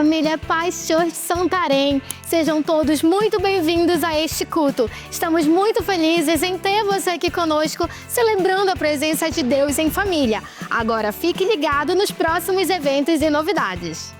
família Paz Church Santarém. Sejam todos muito bem-vindos a este culto. Estamos muito felizes em ter você aqui conosco, celebrando a presença de Deus em família. Agora fique ligado nos próximos eventos e novidades.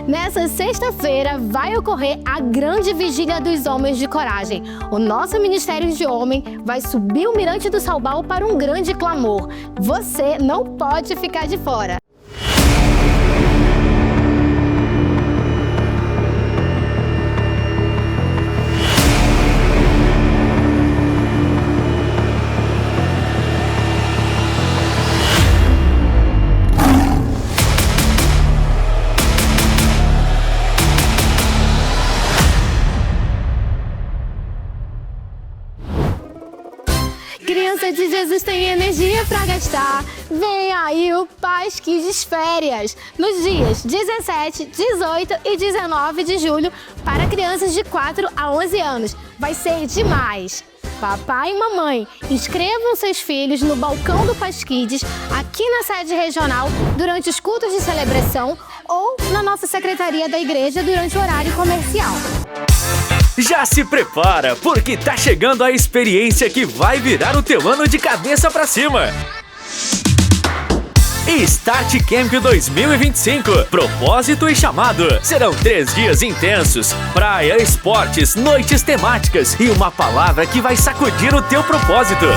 Nessa sexta-feira vai ocorrer a grande vigília dos Homens de Coragem. O nosso Ministério de Homem vai subir o Mirante do Salbal para um grande clamor. Você não pode ficar de fora. Criança de Jesus tem energia para gastar. Vem aí o Paz Kids Férias, nos dias 17, 18 e 19 de julho, para crianças de 4 a 11 anos. Vai ser demais! Papai e mamãe, inscrevam seus filhos no balcão do Paz Kids, aqui na sede regional, durante os cultos de celebração ou na nossa secretaria da igreja durante o horário comercial. Já se prepara, porque tá chegando a experiência que vai virar o teu ano de cabeça pra cima. Start Camp 2025. Propósito e chamado. Serão 3 dias intensos. Praia, esportes, noites temáticas e uma palavra que vai sacudir o teu propósito.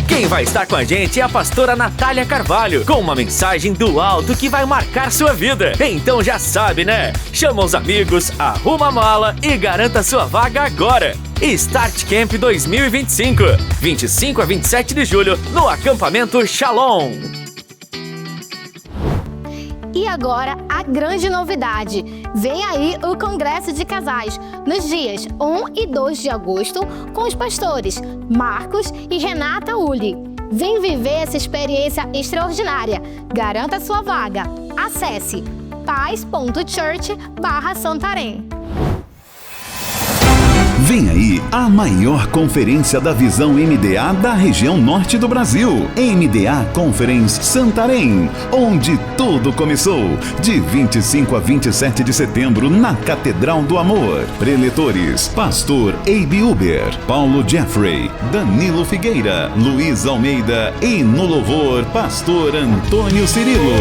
Quem vai estar com a gente é a pastora Natália Carvalho, com uma mensagem do alto que vai marcar sua vida. Então já sabe, né? Chama os amigos, arruma a mala e garanta sua vaga agora. Start Camp 2025, 25 a 27 de julho, no acampamento Shalom. E agora, a grande novidade. Vem aí o Congresso de Casais, nos dias 1 e 2 de agosto, com os pastores Marcos e Renata Uli. Vem viver essa experiência extraordinária. Garanta sua vaga. Acesse paz.church/Santarém. Vem aí a maior conferência da Visão MDA da região norte do Brasil. MDA Conference Santarém, onde tudo começou. De 25 a 27 de setembro, na Catedral do Amor. Preletores: Pastor Abe Uber, Paulo Jeffrey, Danilo Figueira, Luiz Almeida e no louvor, Pastor Antônio Cirilo.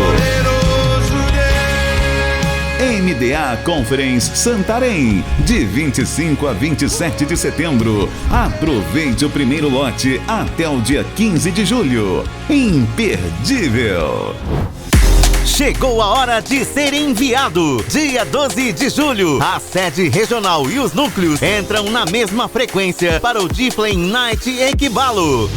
MDA Conference Santarém, de 25 a 27 de setembro. Aproveite o primeiro lote até o dia 15 de julho. Imperdível! Chegou a hora de ser enviado. Dia 12 de julho, a sede regional e os núcleos entram na mesma frequência para o Difflin Night Equibalo.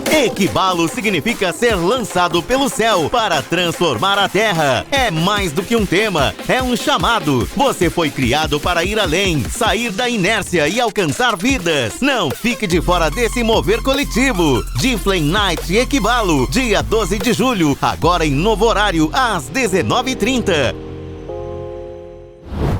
Equibalo significa ser lançado pelo céu para transformar a terra. É mais do que um tema, é um chamado. Você foi criado para ir além, sair da inércia e alcançar vidas. Não fique de fora desse mover coletivo. Difflin Night Equibalo, dia 12 de julho, agora em novo horário, às 19h30.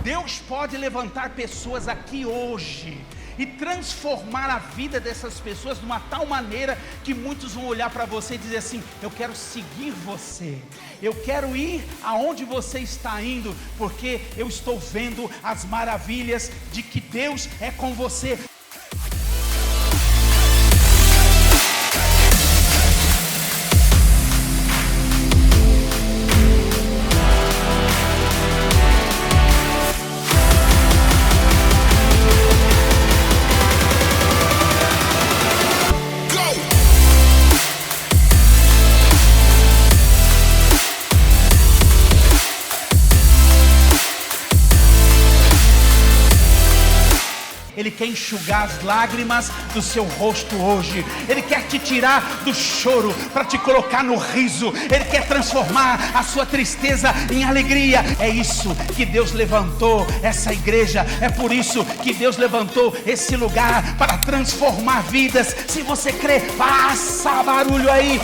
Deus pode levantar pessoas aqui hoje e transformar a vida dessas pessoas de uma tal maneira que muitos vão olhar para você e dizer assim: eu quero seguir você, eu quero ir aonde você está indo, porque eu estou vendo as maravilhas de que Deus é com você. Ele quer enxugar as lágrimas do seu rosto hoje. Ele quer te tirar do choro para te colocar no riso. Ele quer transformar a sua tristeza em alegria. É isso que Deus levantou essa igreja. É por isso que Deus levantou esse lugar, para transformar vidas. Se você crê, faça barulho aí.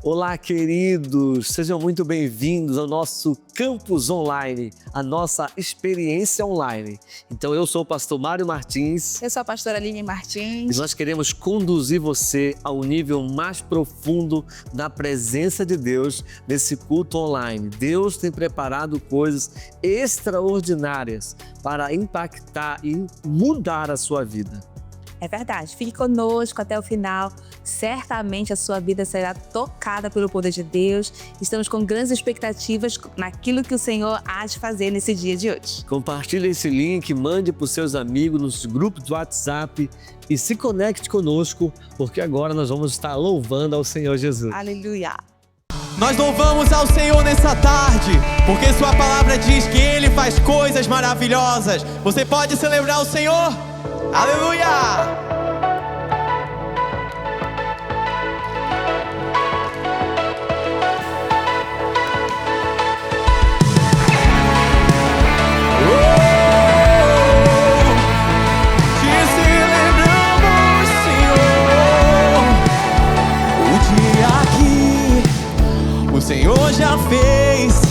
Olá, queridos! Sejam muito bem-vindos ao nosso Campus Online, a nossa experiência online. Então, eu sou o pastor Mário Martins. Eu sou a pastora Aline Martins. E nós queremos conduzir você ao nível mais profundo da presença de Deus nesse culto online. Deus tem preparado coisas extraordinárias para impactar e mudar a sua vida. É verdade, fique conosco até o final. Certamente a sua vida será tocada pelo poder de Deus. Estamos com grandes expectativas naquilo que o Senhor há de fazer nesse dia de hoje. Compartilhe esse link, mande para os seus amigos nos grupos do WhatsApp e se conecte conosco, porque agora nós vamos estar louvando ao Senhor Jesus. Aleluia! Nós louvamos ao Senhor nessa tarde, porque sua palavra diz que Ele faz coisas maravilhosas. Você pode celebrar o Senhor? Aleluia! O Senhor já fez,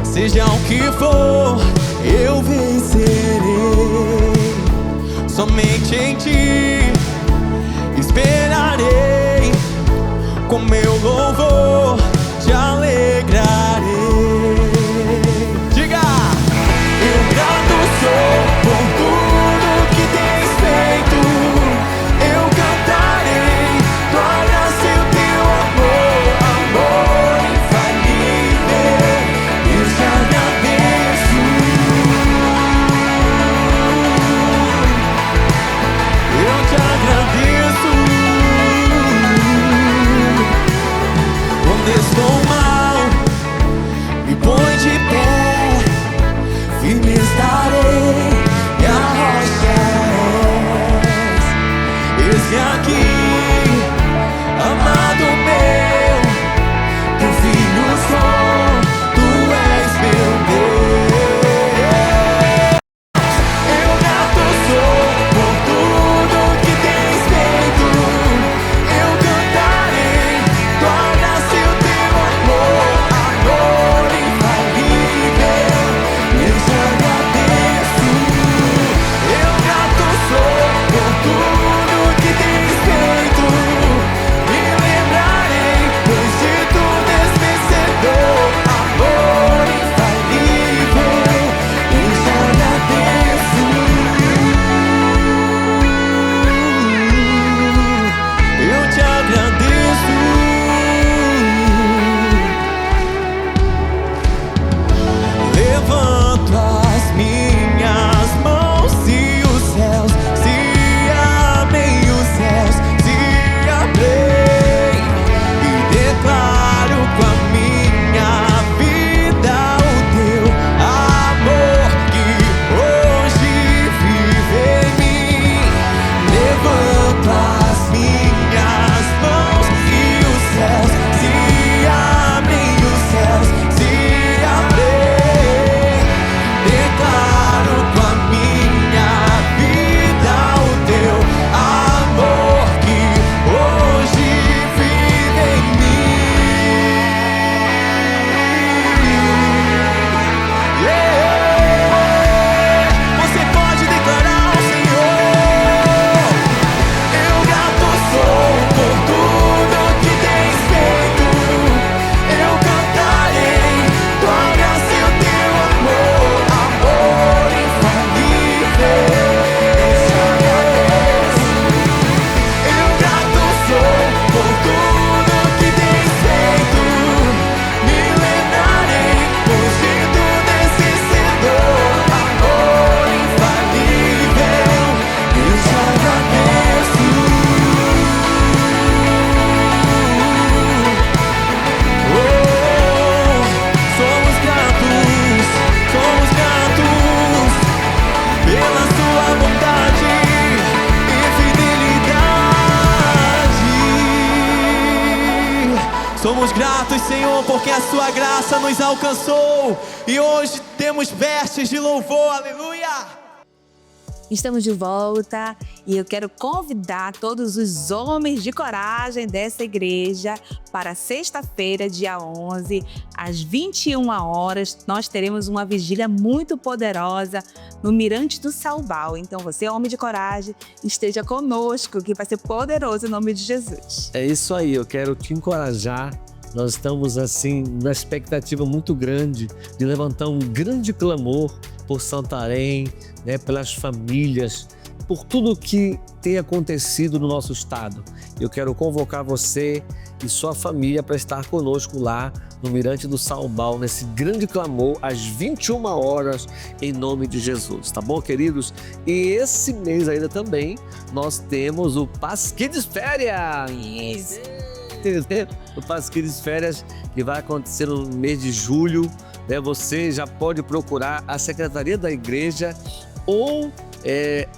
seja o que for, eu vencerei. Somente em Ti esperarei, com meu louvor te alegrarei. Diga! Eu grato sou por tudo que tens feito. Eu cantarei tua graça e o teu amor, amor infalível. Eu te agradeço. Eu te agradeço. Quando estou mal, me põe de pé, firme estarei, e a rocha és. Esse aqui, amado meu, teu filho sou, tu és meu Deus. Eu grato sou por tudo que tens feito. Eu cantarei tua graça e o teu amor, amor infalível. Eu te agradeço. Eu grato sou por tudo que tens feito. Me lembrarei, pois de tudo és vencedor, amor infalível. Eu te agradeço. Eu te agradeço. Levanto as minhas mãos e os céus se abrem, os céus se abrem, e declaro com a minha vida o teu amor que hoje vive em mim. Levanto as minhas mãos e os céus se abrem, os céus se abrem. Declaro com a minha vida o teu amor que hoje vive em mim. Você pode declarar ao Senhor: eu grato sou por tudo que tens feito. Eu cantarei tua graça e o teu amor, amor infalível. Eu te agradeço. Eu grato sou por tudo que tens feito. Me lembrarei, pois de tudo és vencedor, amor infalível. Eu te agradeço. Somos gratos pela sua bondade e fidelidade. Somos gratos, Senhor, porque a sua graça nos alcançou e hoje temos vestes de louvor, aleluia. Estamos de volta e eu quero convidar todos os homens de coragem dessa igreja para sexta-feira, dia 11, às 21 horas. Nós teremos uma vigília muito poderosa no Mirante do Salval. Então você, homem de coragem, esteja conosco, que vai ser poderoso em nome de Jesus. É isso aí, eu quero te encorajar. Nós estamos, assim, na expectativa muito grande de levantar um grande clamor por Santarém, né, pelas famílias, por tudo que tem acontecido no nosso estado. Eu quero convocar você e sua família para estar conosco lá no Mirante do Salval, nesse grande clamor, às 21 horas, em nome de Jesus, tá bom, queridos? E esse mês ainda também, nós temos o Pasquides Férias! Isso. O Pasquides Férias, que vai acontecer no mês de julho, né? Você já pode procurar a Secretaria da Igreja ou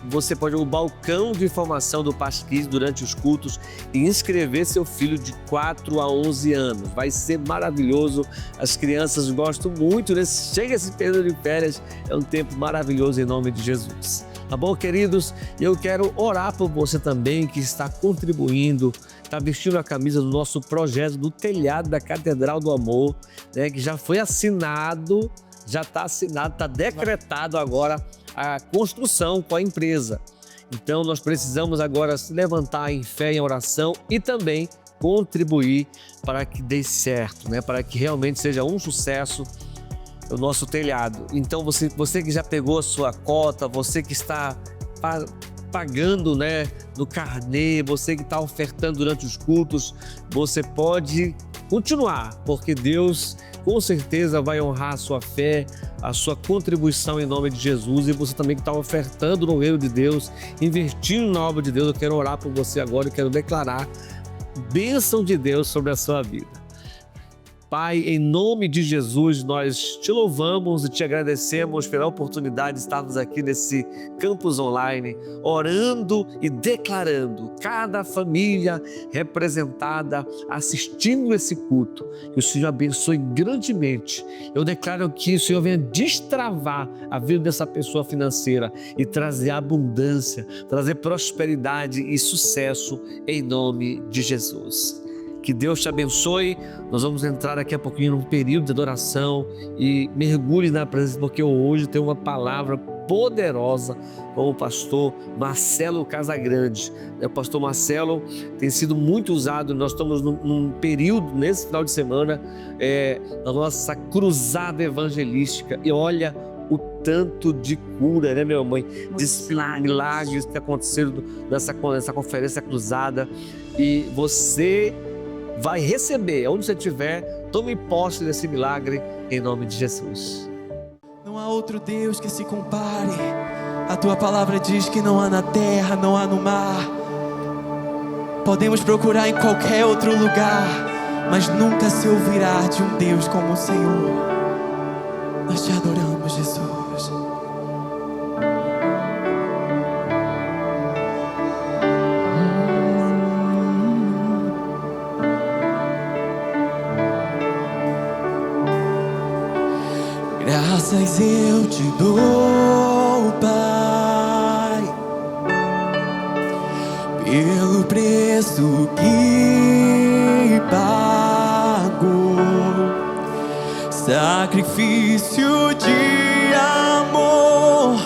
você pode ir ao balcão de informação do Pasquides durante os cultos e inscrever seu filho de 4 a 11 anos. Vai ser maravilhoso, as crianças gostam muito, chega esse período de férias, é um tempo maravilhoso em nome de Jesus. Tá bom, queridos? Eu quero orar por você também que está contribuindo, está vestindo a camisa do nosso projeto do telhado da Catedral do Amor, né, que já foi assinado, já está assinado, está decretado agora a construção com a empresa. Então nós precisamos agora se levantar em fé e em oração e também contribuir para que dê certo, né, para que realmente seja um sucesso o nosso telhado. Então você que já pegou a sua cota, você que está pagando, né, no carnê, você que está ofertando durante os cultos, você pode continuar, porque Deus com certeza vai honrar a sua fé, a sua contribuição em nome de Jesus. E você também que está ofertando no reino de Deus, investindo na obra de Deus, eu quero orar por você agora, eu quero declarar bênção de Deus sobre a sua vida. Pai, em nome de Jesus, nós te louvamos e te agradecemos pela oportunidade de estarmos aqui nesse campus online, orando e declarando cada família representada, assistindo esse culto. Que o Senhor abençoe grandemente. Eu declaro que o Senhor venha destravar a vida dessa pessoa financeira e trazer abundância, trazer prosperidade e sucesso em nome de Jesus. Que Deus te abençoe. Nós vamos entrar daqui a pouquinho num período de adoração e mergulhe na presença, porque hoje tem uma palavra poderosa com o pastor Marcelo Casagrande. O pastor Marcelo tem sido muito usado. Nós estamos num período, nesse final de semana, da nossa cruzada evangelística. E olha o tanto de cura, né, minha mãe? De milagres que aconteceram nessa conferência cruzada. E você vai receber, onde você estiver, tome posse desse milagre em nome de Jesus. Não há outro Deus que se compare. A tua palavra diz que não há na terra, não há no mar. Podemos procurar em qualquer outro lugar, mas nunca se ouvirá de um Deus como o Senhor. Nós te adoramos, Jesus. Graças eu te dou, Pai, pelo preço que pagou, sacrifício de amor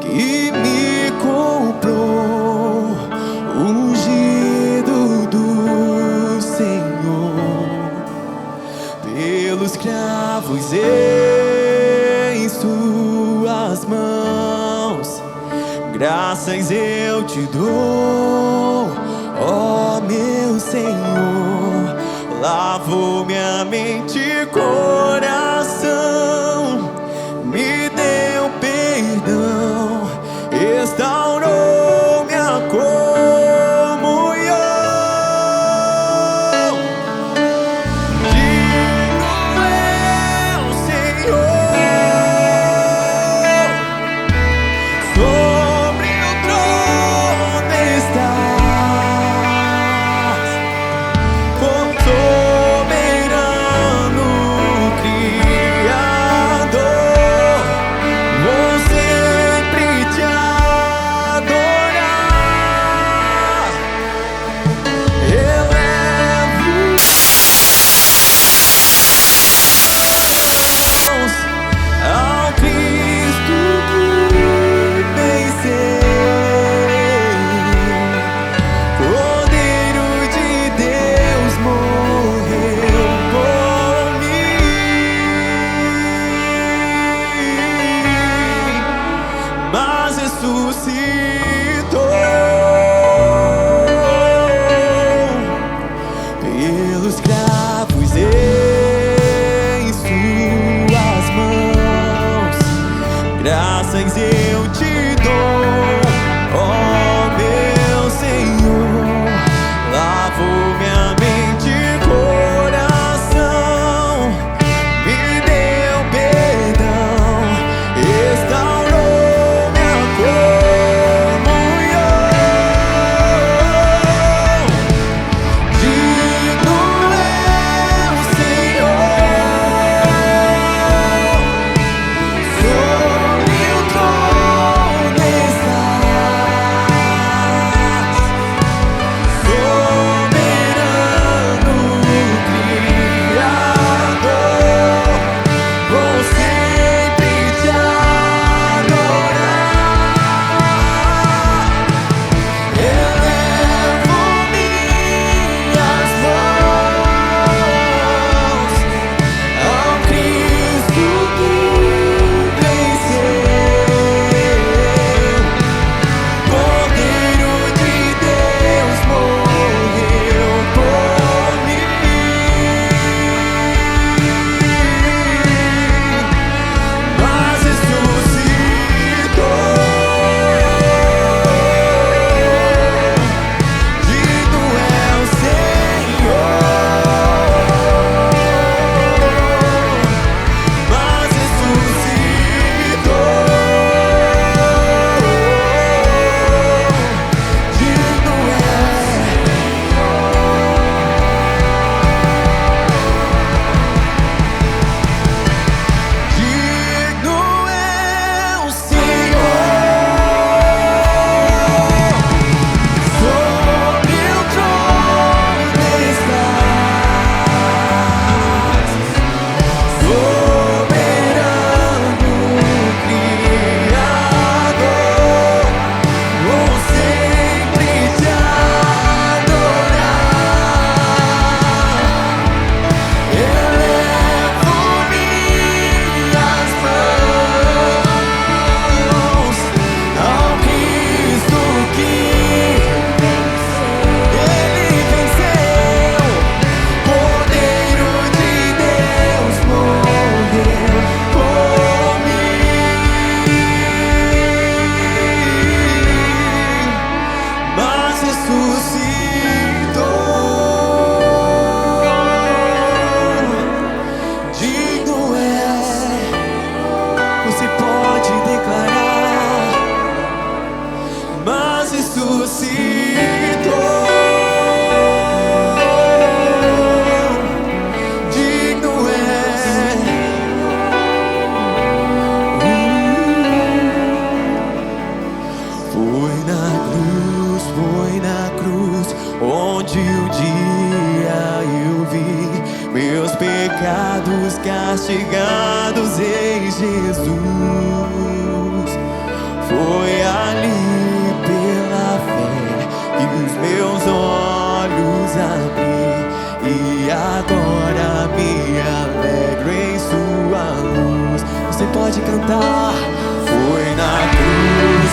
que me comprou, ungido do Senhor, pelos cravos em suas mãos. Graças eu te dou, ó meu Senhor. Lavou minha mente e coração, me deu perdão, restaurou minha comunhão. Digno é o Senhor, sobre o trono estás, soberano Cristo. ressuscitou. Digno é. Foi na cruz, onde um dia eu vi meus pecados castigados em Jesus. Foi ali pela fé que os meus olhos abri, e agora me alegro em sua luz. Você pode cantar. Foi na cruz,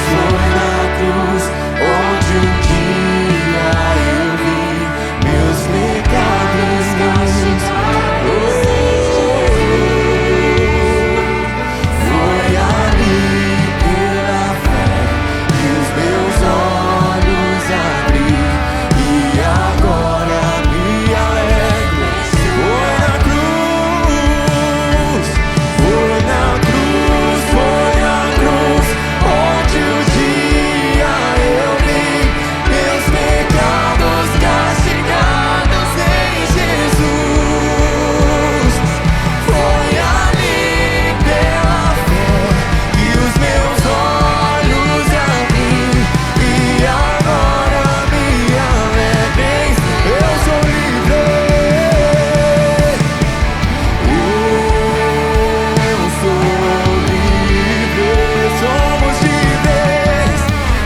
onde um dia eu vi meus pecados castigados. Foi ali pela fé que os meus olhos abri, e agora me alegro. Foi na cruz, onde um dia eu vi meus pecados castigados em Jesus. Foi ali pela fé que os meus olhos abri, e agora me alegro. Eu sou livre. Eu sou livre. Somos livres.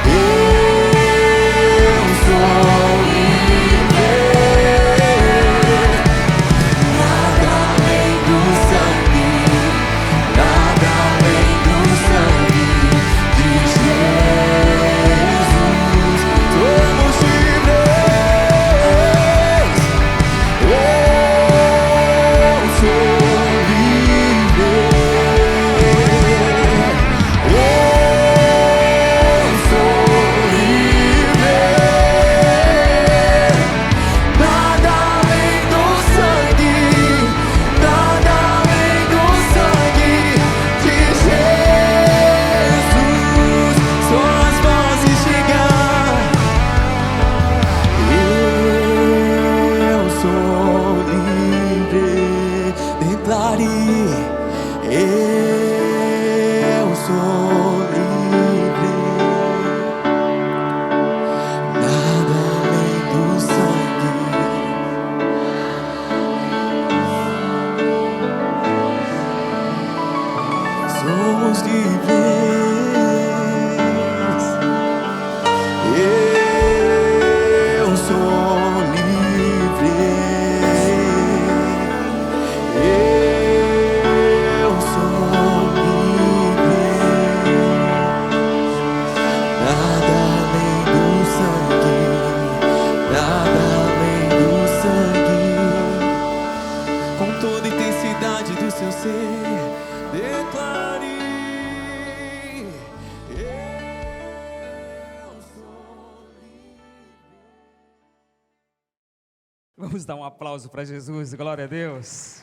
Eu sou livre. Nada além do sangue, nada além do sangue de Jesus. Somos livres. Eu sou livre. Eu sou livre. Nada além do sangue, nada além do sangue de Jesus. Só as vozes chegar. Eu sou livre. Declare. Eu sou livre. Nada além do sangue. Somos livres. Eu sou livre. Eu sou livre. Nada além do sangue, nada além do sangue. Com toda a intensidade do seu ser, declare. Eu sou livre. Vamos dar um aplauso para Jesus, glória a Deus.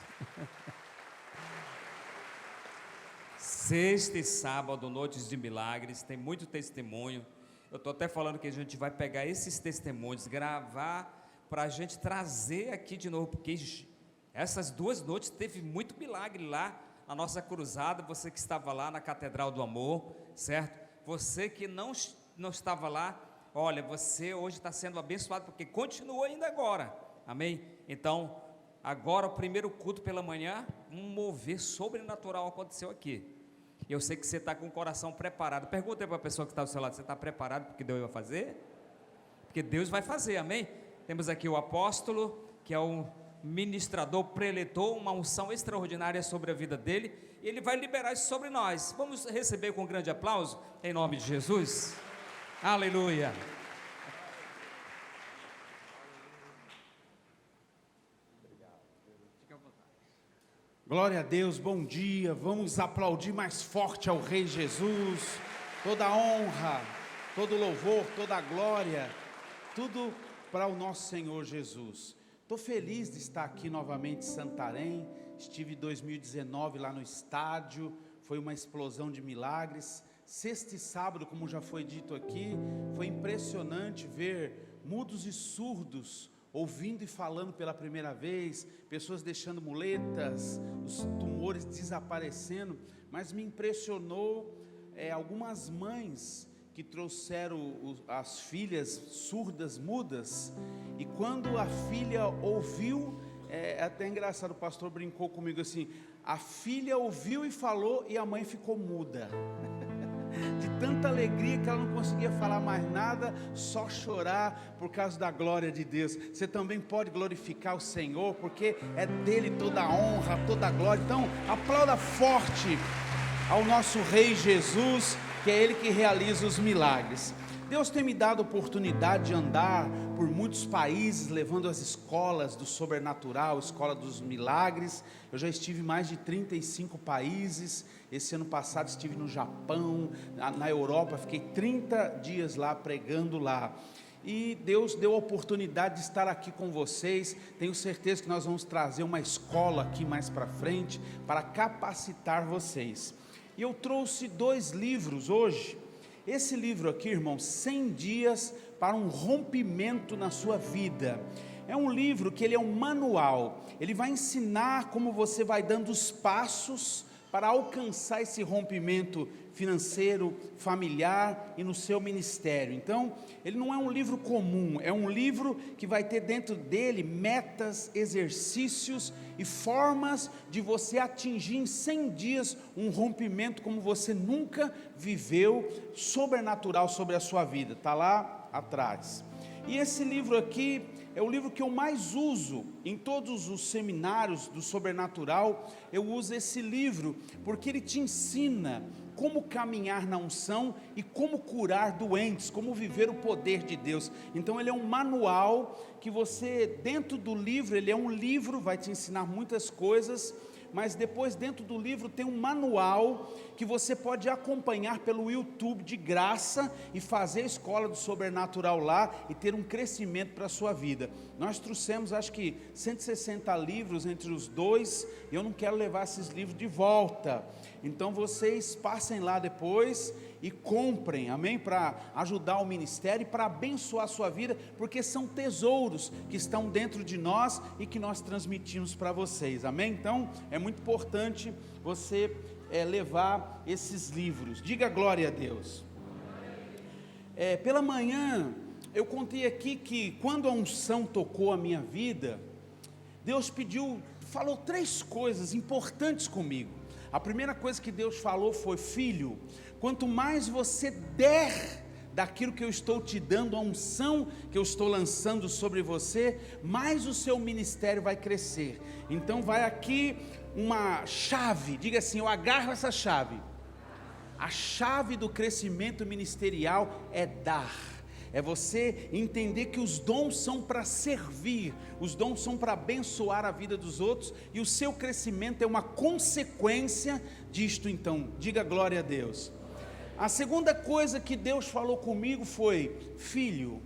Sexta e sábado, noites de milagres, tem muito testemunho. Eu estou até falando que a gente vai pegar esses testemunhos, gravar para a gente trazer aqui de novo, porque essas duas noites teve muito milagre lá na nossa cruzada. Você que estava lá na Catedral do Amor, certo? Você que não estava lá, olha, você hoje está sendo abençoado, porque continua ainda agora, amém? Então, agora o primeiro culto pela manhã, um mover sobrenatural aconteceu aqui. Eu sei que você está com o coração preparado. Pergunta aí para a pessoa que está do seu lado: você está preparado porque Deus vai fazer? Porque Deus vai fazer, amém? Temos aqui o apóstolo, que é um ministrador, preletor, uma unção extraordinária sobre a vida dele, e ele vai liberar isso sobre nós. Vamos receber com um grande aplauso, em nome de Jesus. Aleluia. Glória a Deus, bom dia. Vamos aplaudir mais forte ao Rei Jesus. Toda a honra, todo louvor, toda a glória, tudo para o nosso Senhor Jesus. Estou feliz de estar aqui novamente em Santarém. Estive em 2019 lá no estádio, foi uma explosão de milagres. Sexta e sábado, como já foi dito aqui, foi impressionante ver mudos e surdos ouvindo e falando pela primeira vez, pessoas deixando muletas, os tumores desaparecendo, mas me impressionou algumas mães que trouxeram as filhas surdas, mudas, e quando a filha ouviu, é até engraçado, o pastor brincou comigo assim, a filha ouviu e falou e a mãe ficou muda, de tanta alegria que ela não conseguia falar mais nada, só chorar por causa da glória de Deus. Você também pode glorificar o Senhor, porque é dele toda a honra, toda a glória. Então aplauda forte ao nosso Rei Jesus, que é Ele que realiza os milagres. Deus tem me dado a oportunidade de andar por muitos países, levando as escolas do sobrenatural, escola dos milagres. Eu já estive em mais de 35 países. Esse ano passado estive no Japão, na Europa, fiquei 30 dias lá, pregando lá. E Deus deu a oportunidade de estar aqui com vocês. Tenho certeza que nós vamos trazer uma escola aqui mais para frente, para capacitar vocês. E eu trouxe 2 livros hoje. Esse livro aqui, irmãos, 100 dias para um rompimento na sua vida. É um livro que ele é um manual. Ele vai ensinar como você vai dando os passos para alcançar esse rompimento financeiro, familiar e no seu ministério. Então, ele não é um livro comum, é um livro que vai ter dentro dele metas, exercícios e formas de você atingir em 100 dias um rompimento como você nunca viveu, sobrenatural sobre a sua vida. Está lá atrás. E esse livro aqui é o livro que eu mais uso em todos os seminários do sobrenatural. Eu uso esse livro porque ele te ensina como caminhar na unção e como curar doentes, como viver o poder de Deus. Então ele é um manual que você, dentro do livro, ele é um livro, vai te ensinar muitas coisas, mas depois dentro do livro tem um manual que você pode acompanhar pelo YouTube de graça e fazer a escola do sobrenatural lá e ter um crescimento para a sua vida. Nós trouxemos acho que 160 livros entre os dois, e eu não quero levar esses livros de volta, então vocês passem lá depois e comprem, amém? Para ajudar o ministério e para abençoar a sua vida, porque são tesouros que estão dentro de nós e que nós transmitimos para vocês, amém? Então é muito importante você levar esses livros. Diga glória a Deus. Pela manhã eu contei aqui que quando a unção tocou a minha vida, Deus falou 3 coisas importantes comigo. A primeira coisa que Deus falou foi: filho, quanto mais você der daquilo que eu estou te dando, a unção que eu estou lançando sobre você, mais o seu ministério vai crescer. Então vai aqui uma chave, diga assim: eu agarro essa chave. A chave do crescimento ministerial é dar. É você entender que os dons são para servir, os dons são para abençoar a vida dos outros, e o seu crescimento é uma consequência disto. Então, diga glória a Deus. A segunda coisa que Deus falou comigo foi: filho,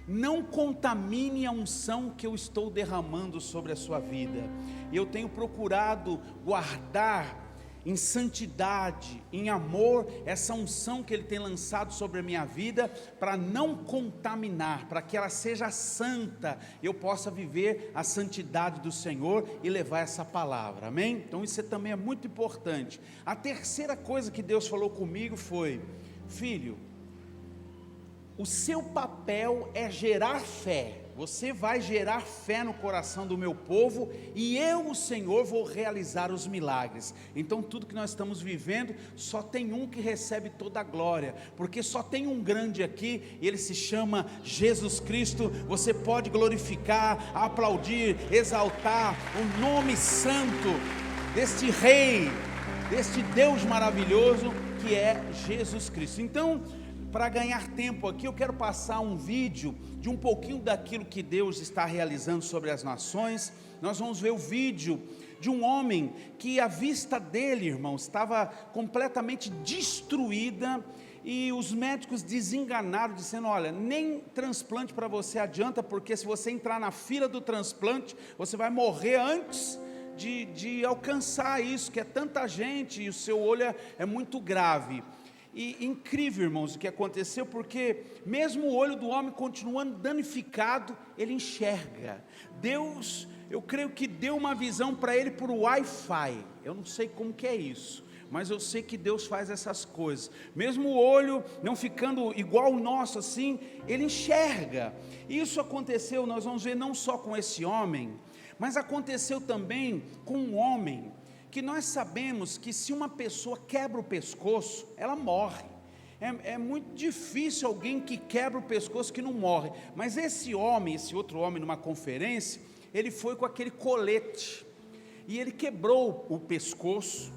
não contamine a unção que eu estou derramando sobre a sua vida. E eu tenho procurado guardar em santidade, em amor, essa unção que Ele tem lançado sobre a minha vida, para não contaminar, para que ela seja santa, eu possa viver a santidade do Senhor e levar essa palavra, amém? Então isso também é muito importante. A terceira coisa que Deus falou comigo foi: filho, o seu papel é gerar fé. Você vai gerar fé no coração do meu povo, e eu, o Senhor, vou realizar os milagres. Então tudo que nós estamos vivendo, só tem um que recebe toda a glória, porque só tem um grande aqui, e Ele se chama Jesus Cristo. Você pode glorificar, aplaudir, exaltar o nome santo deste Rei, deste Deus maravilhoso que é Jesus Cristo. Então, para ganhar tempo aqui, eu quero passar um vídeo de um pouquinho daquilo que Deus está realizando sobre as nações. Nós vamos ver o vídeo de um homem que a vista dele, irmãos, estava completamente destruída, e os médicos desenganaram, dizendo: olha, nem transplante para você adianta, porque se você entrar na fila do transplante, você vai morrer antes de alcançar isso, que é tanta gente, e o seu olho é muito grave. E incrível, irmãos, o que aconteceu, porque mesmo o olho do homem continuando danificado, ele enxerga. Deus, eu creio que deu uma visão para ele por Wi-Fi. Eu não sei como que é isso, mas eu sei que Deus faz essas coisas. Mesmo o olho não ficando igual o nosso assim, ele enxerga. Isso aconteceu, nós vamos ver, não só com esse homem, mas aconteceu também com um homem, que nós sabemos que se uma pessoa quebra o pescoço, ela morre. É muito difícil alguém que quebra o pescoço que não morre. Mas esse homem, esse outro homem numa conferência, ele foi com aquele colete, e ele quebrou o pescoço.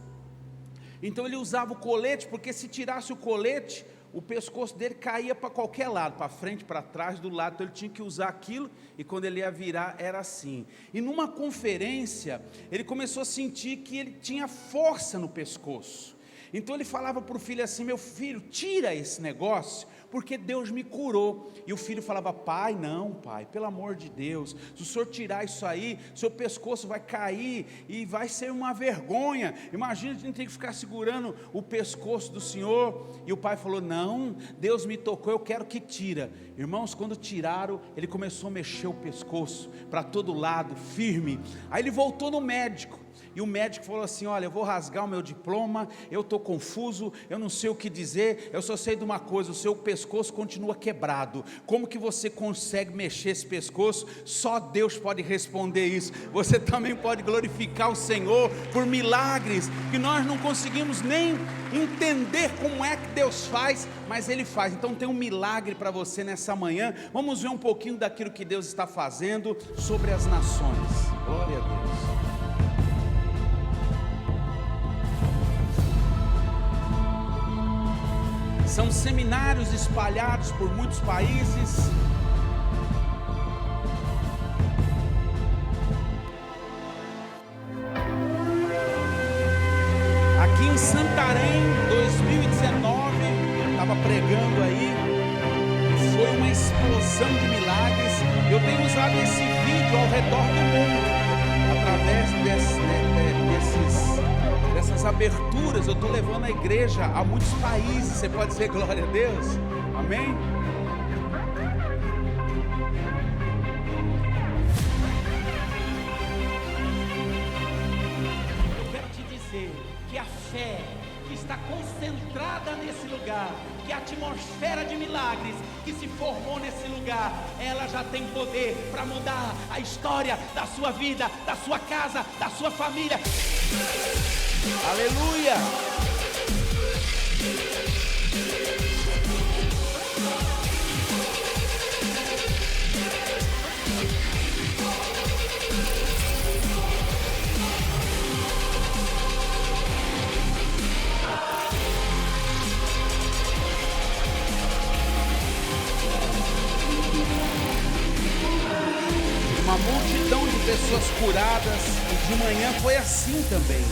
Então ele usava o colete, porque se tirasse o colete, o pescoço dele caía para qualquer lado, para frente, para trás, do lado. Então ele tinha que usar aquilo, e quando ele ia virar, era assim. E numa conferência, ele começou a sentir que ele tinha força no pescoço. Então ele falava para o filho assim: meu filho, tira esse negócio, porque Deus me curou. E o filho falava: pai, não pai, pelo amor de Deus, se o senhor tirar isso aí, seu pescoço vai cair, e vai ser uma vergonha. Imagina a gente tem que ficar segurando o pescoço do senhor. E o pai falou: não, Deus me tocou, eu quero que tira. Irmãos, quando tiraram, ele começou a mexer o pescoço para todo lado, firme. Aí ele voltou no médico, e o médico falou assim: olha, eu vou rasgar o meu diploma, eu estou confuso, eu não sei o que dizer, eu só sei de uma coisa: o seu pescoço continua quebrado. Como que você consegue mexer esse pescoço? Só Deus pode responder isso. Você também pode glorificar o Senhor por milagres que nós não conseguimos nem entender como é que Deus faz, mas Ele faz. Então tem um milagre para você nessa manhã. Vamos ver um pouquinho daquilo que Deus está fazendo sobre as nações. Glória a Deus. São seminários espalhados por muitos países. Aqui em Santarém, 2019, eu estava pregando aí, foi uma explosão de milagres. Eu tenho usado esse vídeo ao redor do mundo, através dessas aberturas. Eu estou levando a igreja a muitos países. Você pode dizer glória a Deus? Amém? Eu quero te dizer que a fé que está concentrada nesse lugar, que a atmosfera de milagres que se formou nesse lugar, ela já tem poder para mudar a história da sua vida, da sua casa, da sua família. Aleluia! Uma multidão de pessoas curadas, e de manhã foi assim também.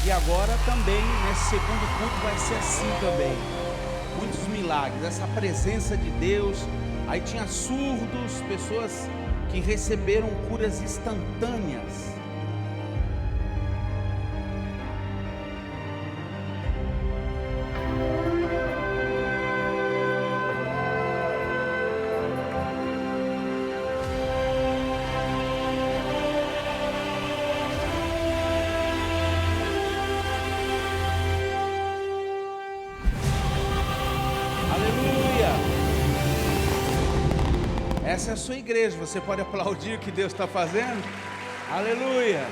E agora também, nesse segundo culto, vai ser assim também. Muitos milagres, essa presença de Deus. Aí tinha surdos, pessoas que receberam curas instantâneas. Essa é a sua igreja, você pode aplaudir o que Deus está fazendo? Aleluia!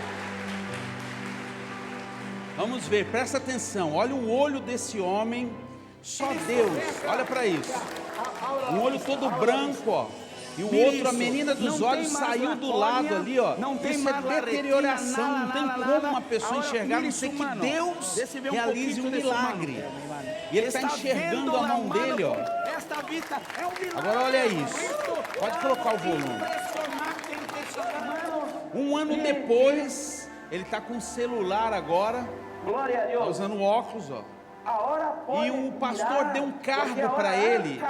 Vamos ver, presta atenção, olha o olho desse homem, só Deus, olha para isso. Um olho todo branco, ó. E o outro, a menina dos olhos saiu do lado ali, ó. Isso é deterioração, não tem como uma pessoa enxergar, a não ser que Deus realize um milagre. E ele está enxergando a mão dele, ó. Agora olha isso, pode colocar o volume. Um ano depois, ele está com o celular agora, está usando óculos, ó. E o pastor deu um cargo para ele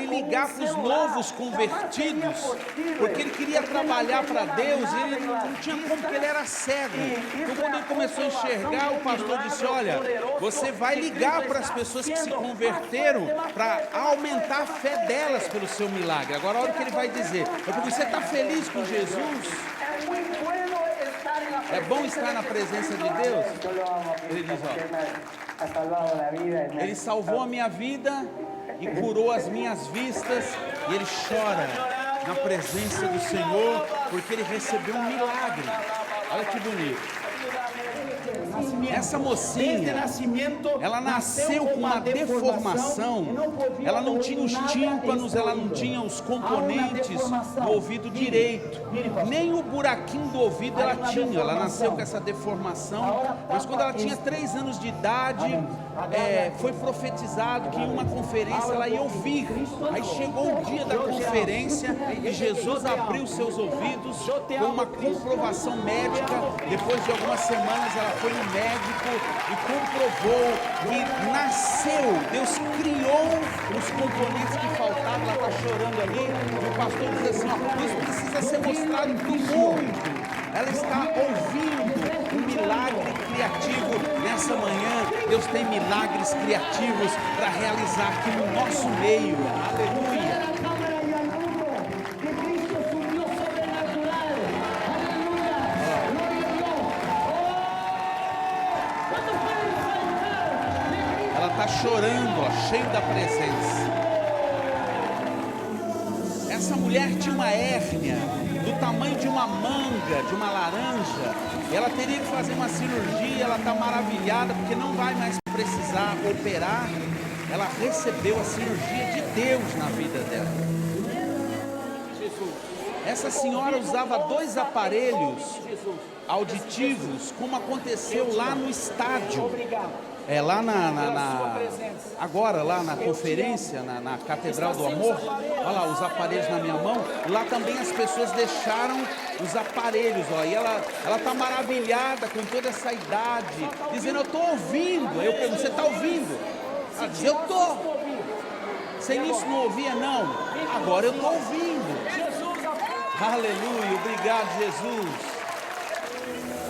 ligar para os novos convertidos, porque ele queria trabalhar para Deus, e ele não tinha como, porque ele era cego. Então quando ele começou a enxergar, o pastor disse: olha, você vai ligar para as pessoas que se converteram para aumentar a fé delas pelo seu milagre. Agora olha o que ele vai dizer: você está feliz com Jesus? É bom estar na presença de Deus? Ele diz: ó, ele salvou a minha vida e curou as minhas vistas, e ele chora na presença do Senhor, porque ele recebeu um milagre. Olha que bonito. Essa mocinha, ela nasceu com uma deformação, ela não tinha os tímpanos, ela não tinha os componentes do ouvido direito, nem o buraquinho do ouvido ela tinha, ela nasceu com essa deformação, mas quando ela tinha 3 anos de idade, foi profetizado que em uma conferência ela ia ouvir. Aí chegou o dia da conferência e Jesus abriu seus ouvidos com uma comprovação médica. Depois de algumas semanas ela foi no médico e comprovou que nasceu, Deus criou os componentes que faltavam. Ela está chorando ali, e o pastor diz assim: ó, isso precisa ser mostrado para o mundo. Ela está ouvindo um milagre criativo nessa manhã. Deus tem milagres criativos para realizar aqui no nosso meio. Aleluia. Ela está chorando, ó, cheia da presença. Essa mulher tinha uma hérnia do tamanho de uma manga, de uma laranja. Ela teria que fazer uma cirurgia. Ela está maravilhada porque não vai mais precisar operar. Ela recebeu a cirurgia de Deus na vida dela. Essa senhora usava 2 aparelhos auditivos, como aconteceu lá no estádio. Lá agora lá na conferência, na Catedral do Amor. Olha lá os aparelhos na minha mão. Lá também as pessoas deixaram os aparelhos, ó, e ela está maravilhada com toda essa idade, dizendo: eu estou ouvindo. Eu pergunto: você está ouvindo? Ela diz: eu estou. Sem isso não ouvia, não. Agora eu estou ouvindo. Aleluia, obrigado, Jesus.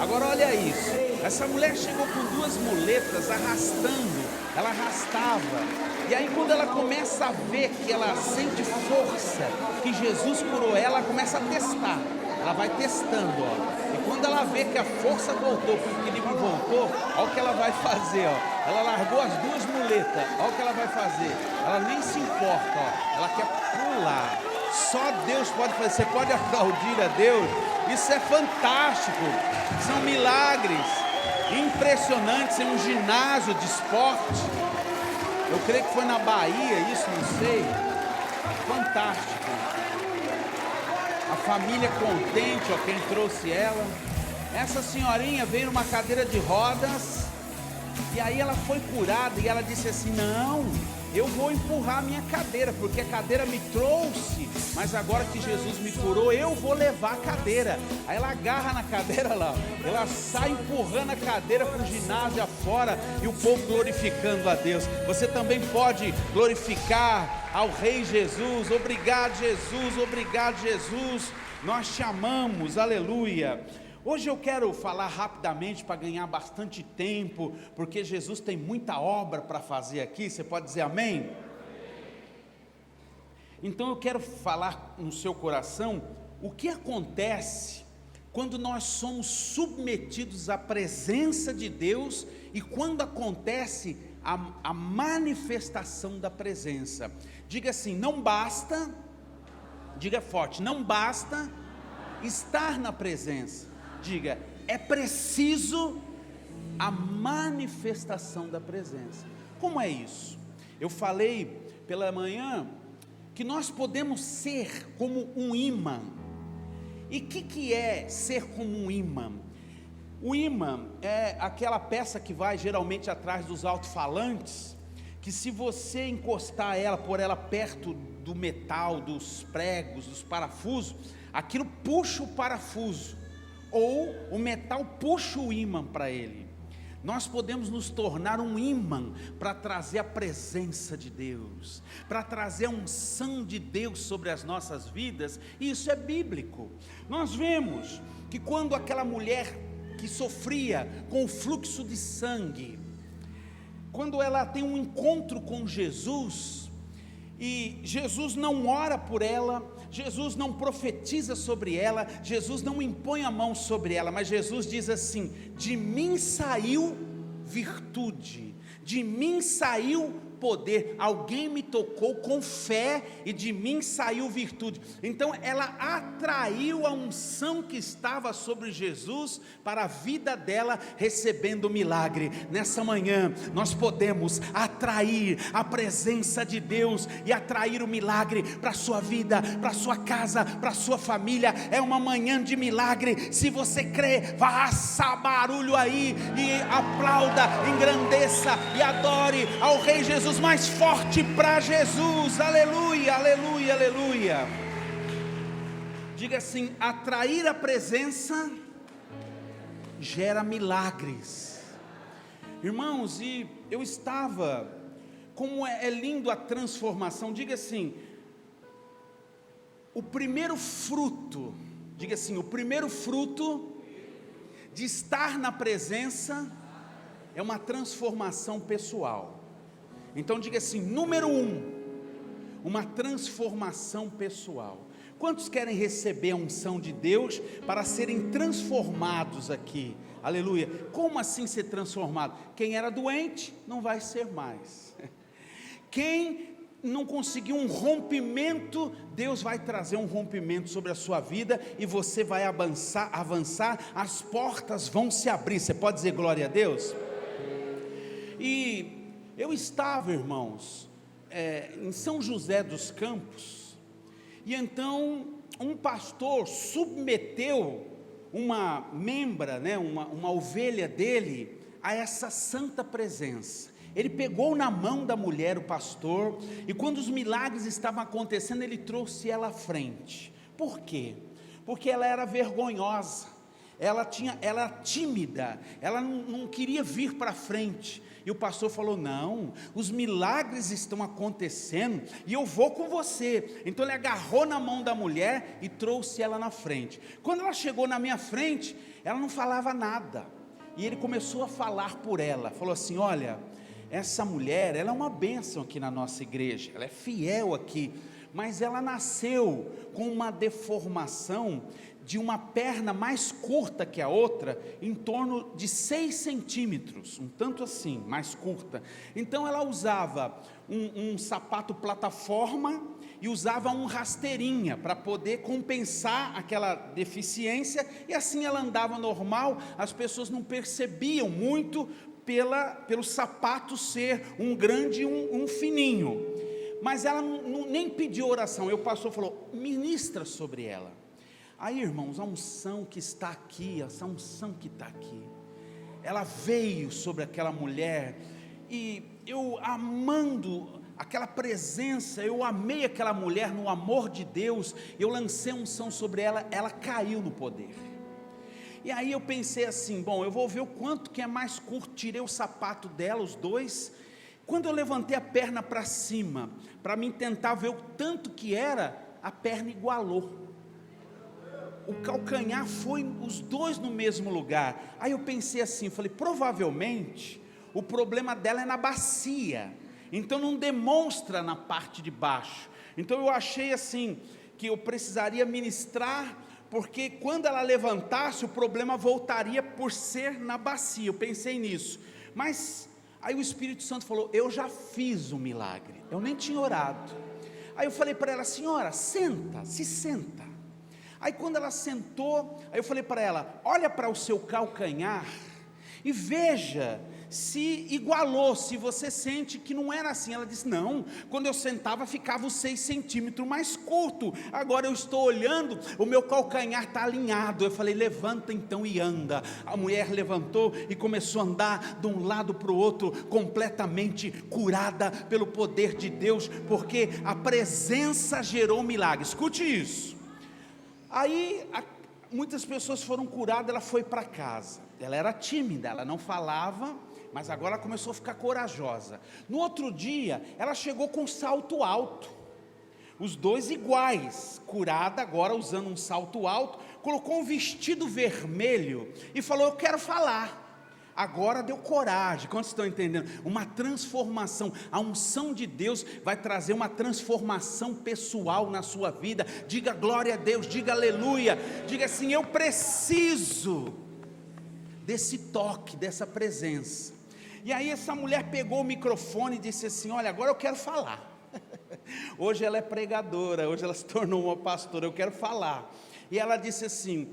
Agora olha isso. Essa mulher chegou com 2 muletas arrastando. Ela arrastava. E aí quando ela começa a ver que ela sente força, que Jesus curou ela começa a testar. Ela vai testando, ó. E quando ela vê que a força voltou, que o equilíbrio voltou, olha o que ela vai fazer, ó. Ela largou as 2 muletas. Olha o que ela vai fazer. Ela nem se importa, ó. Ela quer pular. Só Deus pode fazer. Você pode aplaudir a Deus. Isso é fantástico. São milagres impressionantes em um ginásio de esporte. Eu creio que foi na Bahia, isso, não sei. Fantástico. A família contente, ó, quem trouxe ela. Essa senhorinha veio numa cadeira de rodas. E aí ela foi curada e ela disse assim: não, eu vou empurrar a minha cadeira, porque a cadeira me trouxe, mas agora que Jesus me curou, eu vou levar a cadeira. Aí ela agarra na cadeira lá, ela sai empurrando a cadeira para o ginásio afora, e o povo glorificando a Deus. Você também pode glorificar ao Rei Jesus. Obrigado, Jesus, obrigado, Jesus, nós te amamos, aleluia. Hoje eu quero falar rapidamente para ganhar bastante tempo, porque Jesus tem muita obra para fazer aqui. Você pode dizer amém? Então eu quero falar no seu coração o que acontece quando nós somos submetidos à presença de Deus e quando acontece a manifestação da presença. Diga assim: não basta, diga forte, não basta estar na presença. Diga, é preciso a manifestação da presença. Como é isso? Eu falei pela manhã que nós podemos ser como um imã. E o que é ser como um imã? O imã é aquela peça que vai geralmente atrás dos alto-falantes, que se você encostar ela, pôr ela perto do metal, dos pregos, dos parafusos, aquilo puxa o parafuso. Ou o metal puxa o ímã para ele. nós podemos nos tornar um ímã para trazer a presença de Deus, para trazer a unção de Deus sobre as nossas vidas, e isso é bíblico. Nós vemos que quando aquela mulher que sofria com o fluxo de sangue, quando ela tem um encontro com Jesus, e Jesus não ora por ela, Jesus não profetiza sobre ela, Jesus não impõe a mão sobre ela, mas Jesus diz assim: de mim saiu virtude, de mim saiu poder, alguém me tocou com fé e de mim saiu virtude. Então ela atraiu a unção que estava sobre Jesus para a vida dela, recebendo o milagre. Nessa manhã nós podemos atrair a presença de Deus e atrair o milagre para a sua vida, para a sua casa, para a sua família. É uma manhã de milagre. Se você crê, faça barulho aí e aplauda, engrandeça e adore ao Rei Jesus. Mais forte para Jesus, aleluia, aleluia, aleluia. Diga assim: atrair a presença gera milagres. Irmãos, e eu estava, como é lindo a transformação. Diga assim: o primeiro fruto, diga assim, o primeiro fruto de estar na presença é uma transformação pessoal. Então diga assim: número 1, uma transformação pessoal. Quantos querem receber a unção de Deus para serem transformados aqui? Aleluia. Como assim ser transformado? Quem era doente não vai ser mais. Quem não conseguiu um rompimento, Deus vai trazer um rompimento sobre a sua vida e você vai avançar, as portas vão se abrir. Você pode dizer glória a Deus? E eu estava, irmãos, em São José dos Campos, e então um pastor submeteu uma membra, uma ovelha dele, a essa santa presença. Ele pegou na mão da mulher, o pastor, e quando os milagres estavam acontecendo, ele trouxe ela à frente. Por quê? Porque ela era vergonhosa, ela era tímida, ela não queria vir para frente. E o pastor falou: não, os milagres estão acontecendo e eu vou com você. Então ele agarrou na mão da mulher e trouxe ela na frente. Quando ela chegou na minha frente, ela não falava nada, e ele começou a falar por ela. Falou assim: olha, essa mulher, ela é uma bênção aqui na nossa igreja, ela é fiel aqui, mas ela nasceu com uma deformação de uma perna mais curta que a outra, em torno de 6 centímetros, um tanto assim, mais curta. Então ela usava um sapato plataforma e usava um rasteirinha para poder compensar aquela deficiência, e assim ela andava normal. As pessoas não percebiam muito pelo sapato ser um grande e um fininho, mas ela nem pediu oração. E o pastor falou: ministra sobre ela. Aí, irmãos, a unção que está aqui, essa unção que está aqui, ela veio sobre aquela mulher, e eu amando aquela presença, eu amei aquela mulher no amor de Deus, eu lancei unção sobre ela, ela caiu no poder. E aí eu pensei assim: bom, eu vou ver o quanto que é mais curto. Tirei o sapato dela, os dois. Quando eu levantei a perna para cima, para mim tentar ver o tanto que era, a perna igualou. O calcanhar foi os dois no mesmo lugar. Aí eu pensei assim, falei: provavelmente o problema dela é na bacia, então não demonstra na parte de baixo. Então eu achei assim, que eu precisaria ministrar, porque quando ela levantasse, o problema voltaria por ser na bacia. Eu pensei nisso, mas aí o Espírito Santo falou: eu já fiz o milagre, eu nem tinha orado. Aí eu falei para ela: senhora, senta, se senta. Aí quando ela sentou, aí eu falei para ela: olha para o seu calcanhar e veja se igualou, se você sente que não era assim. Ela disse: não, quando eu sentava ficava os 6 centímetros mais curto, agora eu estou olhando, o meu calcanhar está alinhado. Eu falei: levanta então e anda. A mulher levantou e começou a andar de um lado para o outro, completamente curada pelo poder de Deus, porque a presença gerou milagre. Escute isso. Aí muitas pessoas foram curadas, ela foi para casa. ela era tímida, ela não falava, mas agora ela começou a ficar corajosa. No outro dia, ela chegou com um salto alto, os dois iguais, curada agora usando um salto alto, colocou um vestido vermelho e falou: eu quero falar. Agora deu coragem. Quantos estão entendendo? Uma transformação. A unção de Deus vai trazer uma transformação pessoal na sua vida. Diga glória a Deus, diga aleluia, diga assim: eu preciso desse toque, dessa presença. E aí essa mulher pegou o microfone e disse assim: olha, agora eu quero falar. Hoje ela é pregadora, hoje ela se tornou uma pastora, eu quero falar. E ela disse assim: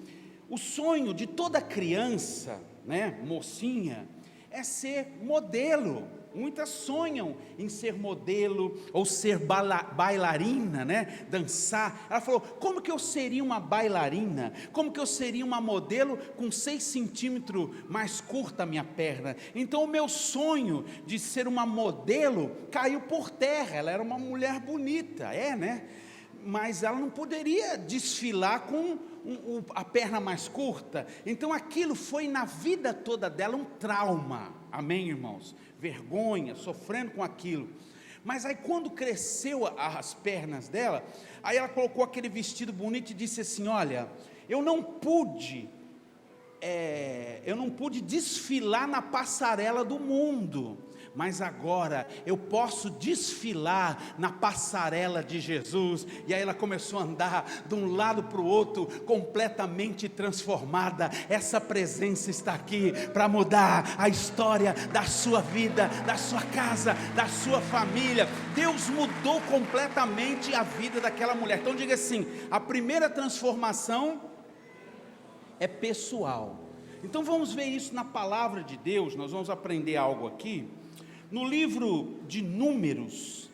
o sonho de toda criança, né, mocinha, é ser modelo. Muitas sonham em ser modelo ou ser bailarina, né, dançar. Ela falou: como que eu seria uma bailarina? Como que eu seria uma modelo com 6 centímetros mais curta a minha perna? Então o meu sonho de ser uma modelo caiu por terra. Ela era uma mulher bonita, né? Mas ela não poderia desfilar com a perna mais curta. Então aquilo foi na vida toda dela um trauma. Amém, irmãos? Vergonha, sofrendo com aquilo. Mas aí quando cresceu as pernas dela, aí ela colocou aquele vestido bonito e disse assim: olha, eu não pude desfilar na passarela do mundo, mas agora eu posso desfilar na passarela de Jesus. E aí ela começou a andar de um lado para o outro, completamente transformada. Essa presença está aqui para mudar a história da sua vida, da sua casa, da sua família. Deus mudou completamente a vida daquela mulher. Então diga assim: a primeira transformação é pessoal. Então vamos ver isso na palavra de Deus. Nós vamos aprender algo aqui. No livro de Números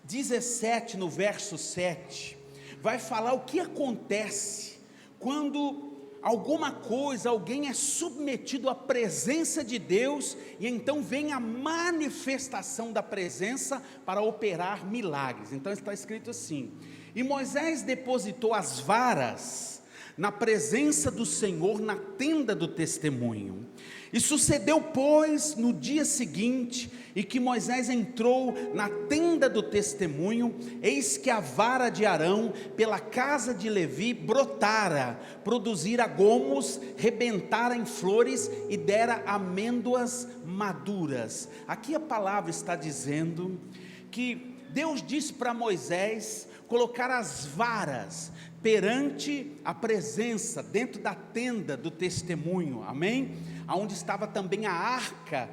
17, no verso 7, vai falar o que acontece quando alguma coisa, alguém é submetido à presença de Deus, e então vem a manifestação da presença para operar milagres. Então está escrito assim: e Moisés depositou as varas na presença do Senhor na tenda do testemunho. E sucedeu, pois, no dia seguinte, e que Moisés entrou na tenda do testemunho, eis que a vara de Arão pela casa de Levi brotara, produzira gomos, rebentara em flores e dera amêndoas maduras. Aqui a palavra está dizendo que Deus disse para Moisés colocar as varas perante a presença, dentro da tenda do testemunho, amém? Onde estava também a arca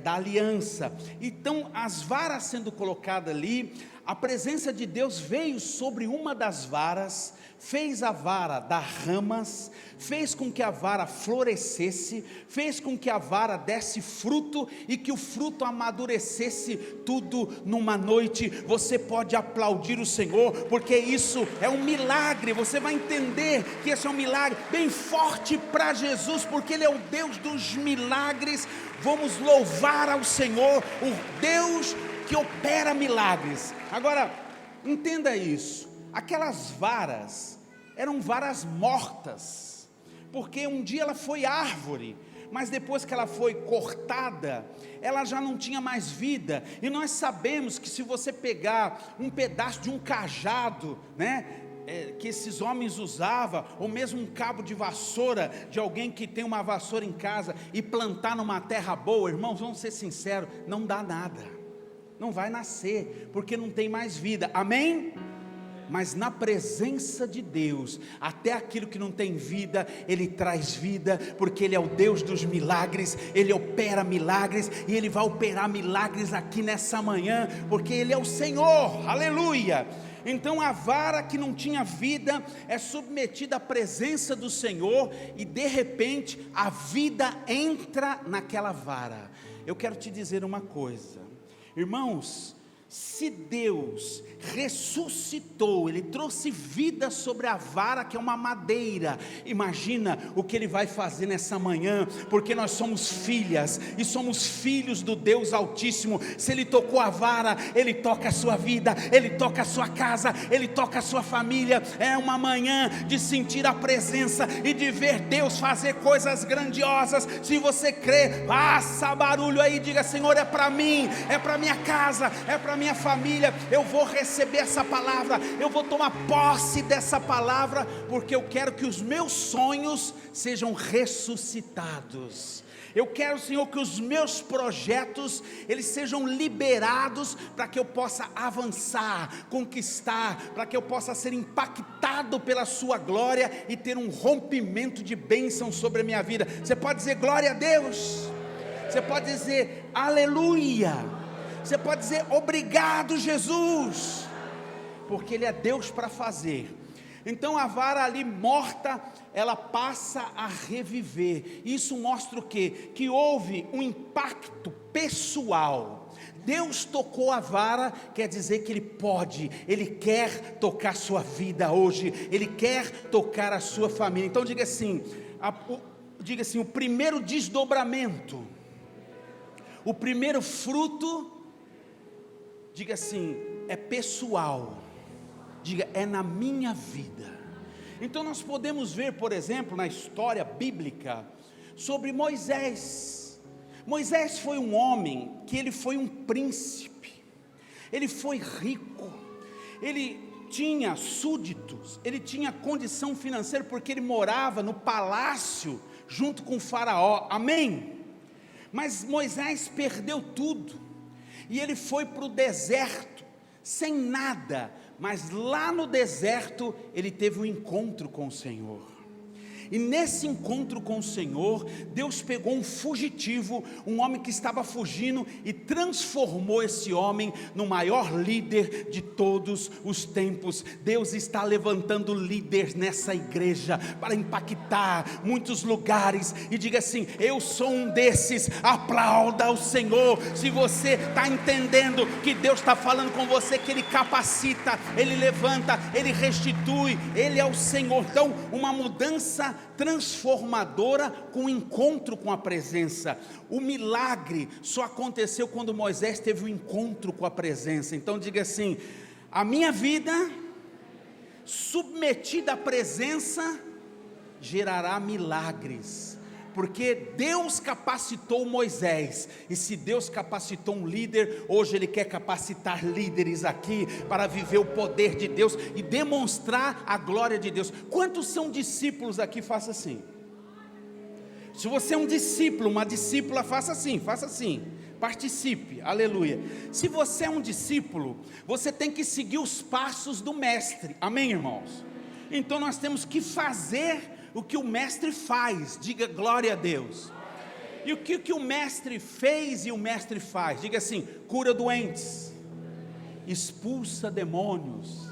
da aliança. Então as varas sendo colocadas ali, a presença de Deus veio sobre uma das varas, fez a vara dar ramas, fez com que a vara florescesse, fez com que a vara desse fruto, e que o fruto amadurecesse tudo numa noite. Você pode aplaudir o Senhor, porque isso é um milagre. Você vai entender que esse é um milagre bem forte para Jesus, porque Ele é o Deus dos milagres. Vamos louvar ao Senhor, o Deus que opera milagres. Agora, entenda isso: aquelas varas eram varas mortas, porque um dia ela foi árvore, mas depois que ela foi cortada, ela já não tinha mais vida. E nós sabemos que se você pegar um pedaço de um cajado, né, que esses homens usavam, ou mesmo um cabo de vassoura, de alguém que tem uma vassoura em casa, e plantar numa terra boa, irmãos, vamos ser sinceros, não dá nada, não vai nascer, porque não tem mais vida, amém? Mas na presença de Deus, até aquilo que não tem vida, Ele traz vida, porque Ele é o Deus dos milagres, Ele opera milagres, e Ele vai operar milagres aqui nessa manhã, porque Ele é o Senhor, aleluia. Então a vara que não tinha vida é submetida à presença do Senhor, e de repente a vida entra naquela vara. Eu quero te dizer uma coisa, irmãos, Se Deus ressuscitou, Ele trouxe vida sobre a vara que é uma madeira, imagina o que Ele vai fazer nessa manhã, porque nós somos filhas e somos filhos do Deus Altíssimo. Se Ele tocou a vara, Ele toca a sua vida, Ele toca a sua casa, Ele toca a sua família. É uma manhã de sentir a presença e de ver Deus fazer coisas grandiosas. Se você crê, faça barulho aí, diga: Senhor, é para mim, é para minha casa, é para minha família. Eu vou receber essa palavra, eu vou tomar posse dessa palavra, porque eu quero que os meus sonhos sejam ressuscitados. Eu quero, Senhor, que os meus projetos, eles sejam liberados, para que eu possa avançar, conquistar, para que eu possa ser impactado pela sua glória, e ter um rompimento de bênção sobre a minha vida. Você pode dizer glória a Deus, você pode dizer aleluia, você pode dizer obrigado, Jesus, porque Ele é Deus para fazer. Então a vara ali morta, ela passa a reviver. Isso mostra o quê? Que houve um impacto pessoal. Deus tocou a vara, quer dizer que Ele pode, Ele quer tocar sua vida hoje, Ele quer tocar a sua família. Então diga assim, o primeiro desdobramento, o primeiro fruto, diga assim, é pessoal. Diga, é na minha vida. Então nós podemos ver, por exemplo, na história bíblica, sobre Moisés. Moisés foi um homem que ele foi um príncipe, ele foi rico, ele tinha súditos, ele tinha condição financeira, porque ele morava no palácio, junto com o faraó, amém? Mas Moisés perdeu tudo, e ele foi para o deserto, sem nada, mas lá no deserto, ele teve um encontro com o Senhor. E nesse encontro com o Senhor, Deus pegou um fugitivo, um homem que estava fugindo, e transformou esse homem no maior líder de todos os tempos. Deus está levantando líderes nessa igreja, para impactar muitos lugares, e diga assim, eu sou um desses. Aplauda o Senhor, se você está entendendo que Deus está falando com você, que Ele capacita, Ele levanta, Ele restitui, Ele é o Senhor. Então uma mudança transformadora com o encontro com a presença. O milagre só aconteceu quando Moisés teve um encontro com a presença. Então diga assim, a minha vida submetida à presença gerará milagres, porque Deus capacitou Moisés, e se Deus capacitou um líder, hoje Ele quer capacitar líderes aqui, para viver o poder de Deus, e demonstrar a glória de Deus. Quantos são discípulos aqui? Faça assim. Se você é um discípulo, uma discípula, faça assim, participe, aleluia. Se você é um discípulo, você tem que seguir os passos do mestre, amém, irmãos? Então nós temos que fazer o que o mestre faz, diga glória a Deus. E o que o mestre fez e o mestre faz? Diga assim, cura doentes, expulsa demônios.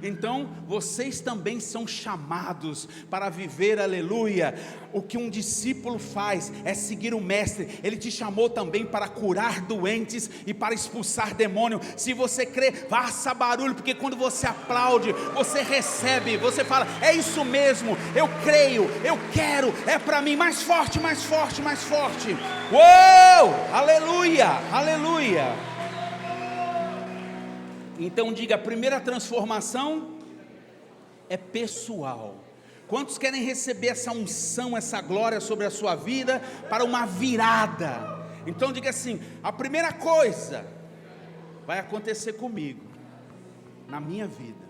Então vocês também são chamados para viver, aleluia. O que um discípulo faz é seguir o mestre. Ele te chamou também para curar doentes e para expulsar demônio. Se você crê, faça barulho, porque quando você aplaude, você recebe, você fala, é isso mesmo, eu creio, eu quero, é para mim. Mais forte, mais forte, mais forte. Uou, aleluia, aleluia. Então diga, a primeira transformação é pessoal. Quantos querem receber essa unção, essa glória sobre a sua vida, para uma virada? Então diga assim, a primeira coisa vai acontecer comigo, na minha vida.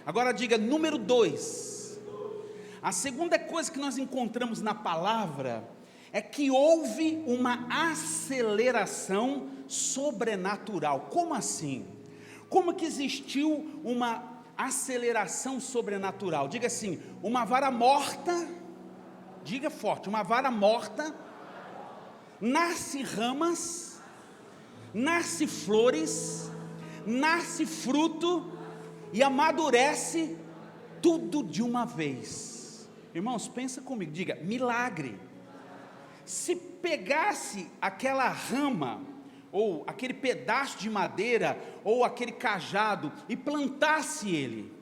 Agora diga, número 2, a segunda coisa que nós encontramos na palavra, é que houve uma aceleração sobrenatural. Como assim? Como que existiu uma aceleração sobrenatural? Diga assim, uma vara morta, diga forte, uma vara morta, nasce ramas, nasce flores, nasce fruto e amadurece tudo de uma vez. Irmãos, pensa comigo, diga, milagre. Se pegasse aquela rama ou aquele pedaço de madeira, ou aquele cajado, e plantasse ele,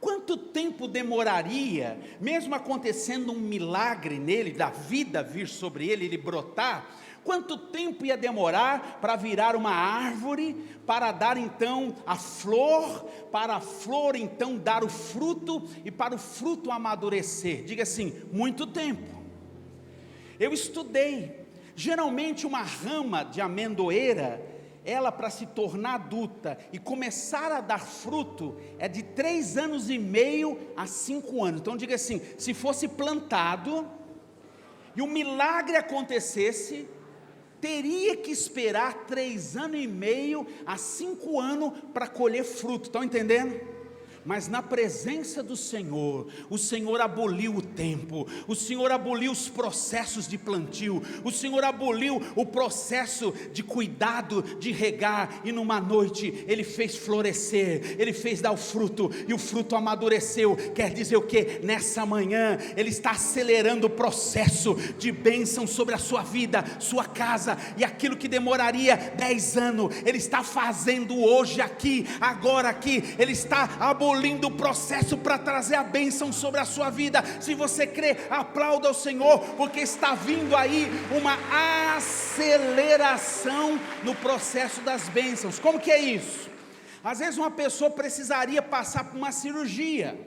quanto tempo demoraria, mesmo acontecendo um milagre nele, da vida vir sobre ele, ele brotar, quanto tempo ia demorar para virar uma árvore, para dar então a flor, para a flor então dar o fruto, e para o fruto amadurecer? Diga assim, muito tempo. Eu estudei, geralmente uma rama de amendoeira, ela para se tornar adulta e começar a dar fruto, é de 3 anos e meio a 5 anos, então diga assim, se fosse plantado, e o milagre acontecesse, teria que esperar 3 anos e meio a 5 anos para colher fruto, estão entendendo? Mas na presença do Senhor, o Senhor aboliu o tempo, o Senhor aboliu os processos de plantio, o Senhor aboliu o processo de cuidado, de regar, e numa noite Ele fez florescer, Ele fez dar o fruto, e o fruto amadureceu. Quer dizer o que? Nessa manhã Ele está acelerando o processo de bênção sobre a sua vida, sua casa, e aquilo que demoraria 10 anos, Ele está fazendo hoje aqui, agora aqui, Ele está abolindo o processo para trazer a bênção sobre a sua vida. Se você crê, aplauda o Senhor, porque está vindo aí uma aceleração no processo das bênçãos. Como que é isso? Às vezes uma pessoa precisaria passar por uma cirurgia,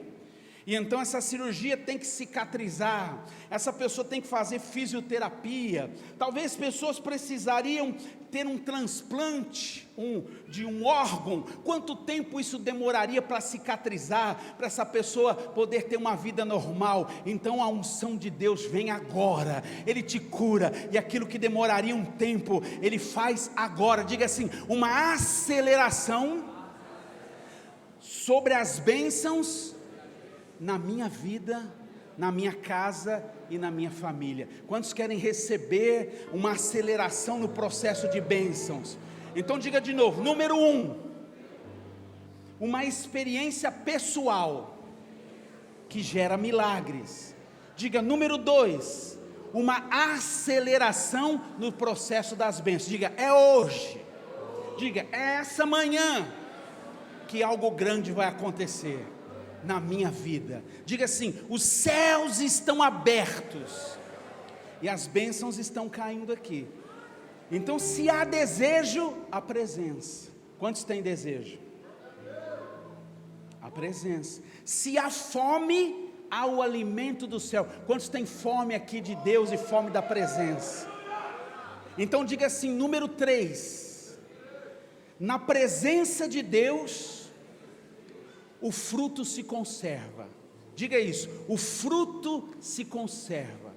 e então essa cirurgia tem que cicatrizar, essa pessoa tem que fazer fisioterapia, talvez pessoas precisariam ter um transplante de um órgão. Quanto tempo isso demoraria para cicatrizar, para essa pessoa poder ter uma vida normal? Então a unção de Deus vem agora, Ele te cura, e aquilo que demoraria um tempo, Ele faz agora. Diga assim, uma aceleração sobre as bênçãos na minha vida, na minha casa e na minha família. Quantos querem receber uma aceleração no processo de bênçãos? Então diga de novo, número 1, uma experiência pessoal que gera milagres. Diga número 2, uma aceleração no processo das bênçãos. Diga, é hoje. Diga, é essa manhã que algo grande vai acontecer na minha vida. Diga assim, os céus estão abertos e as bênçãos estão caindo aqui. Então se há desejo, a presença. Quantos têm desejo? A presença. Se há fome, há o alimento do céu. Quantos têm fome aqui de Deus e fome da presença? Então diga assim, número 3, na presença de Deus, o fruto se conserva. Diga isso, o fruto se conserva.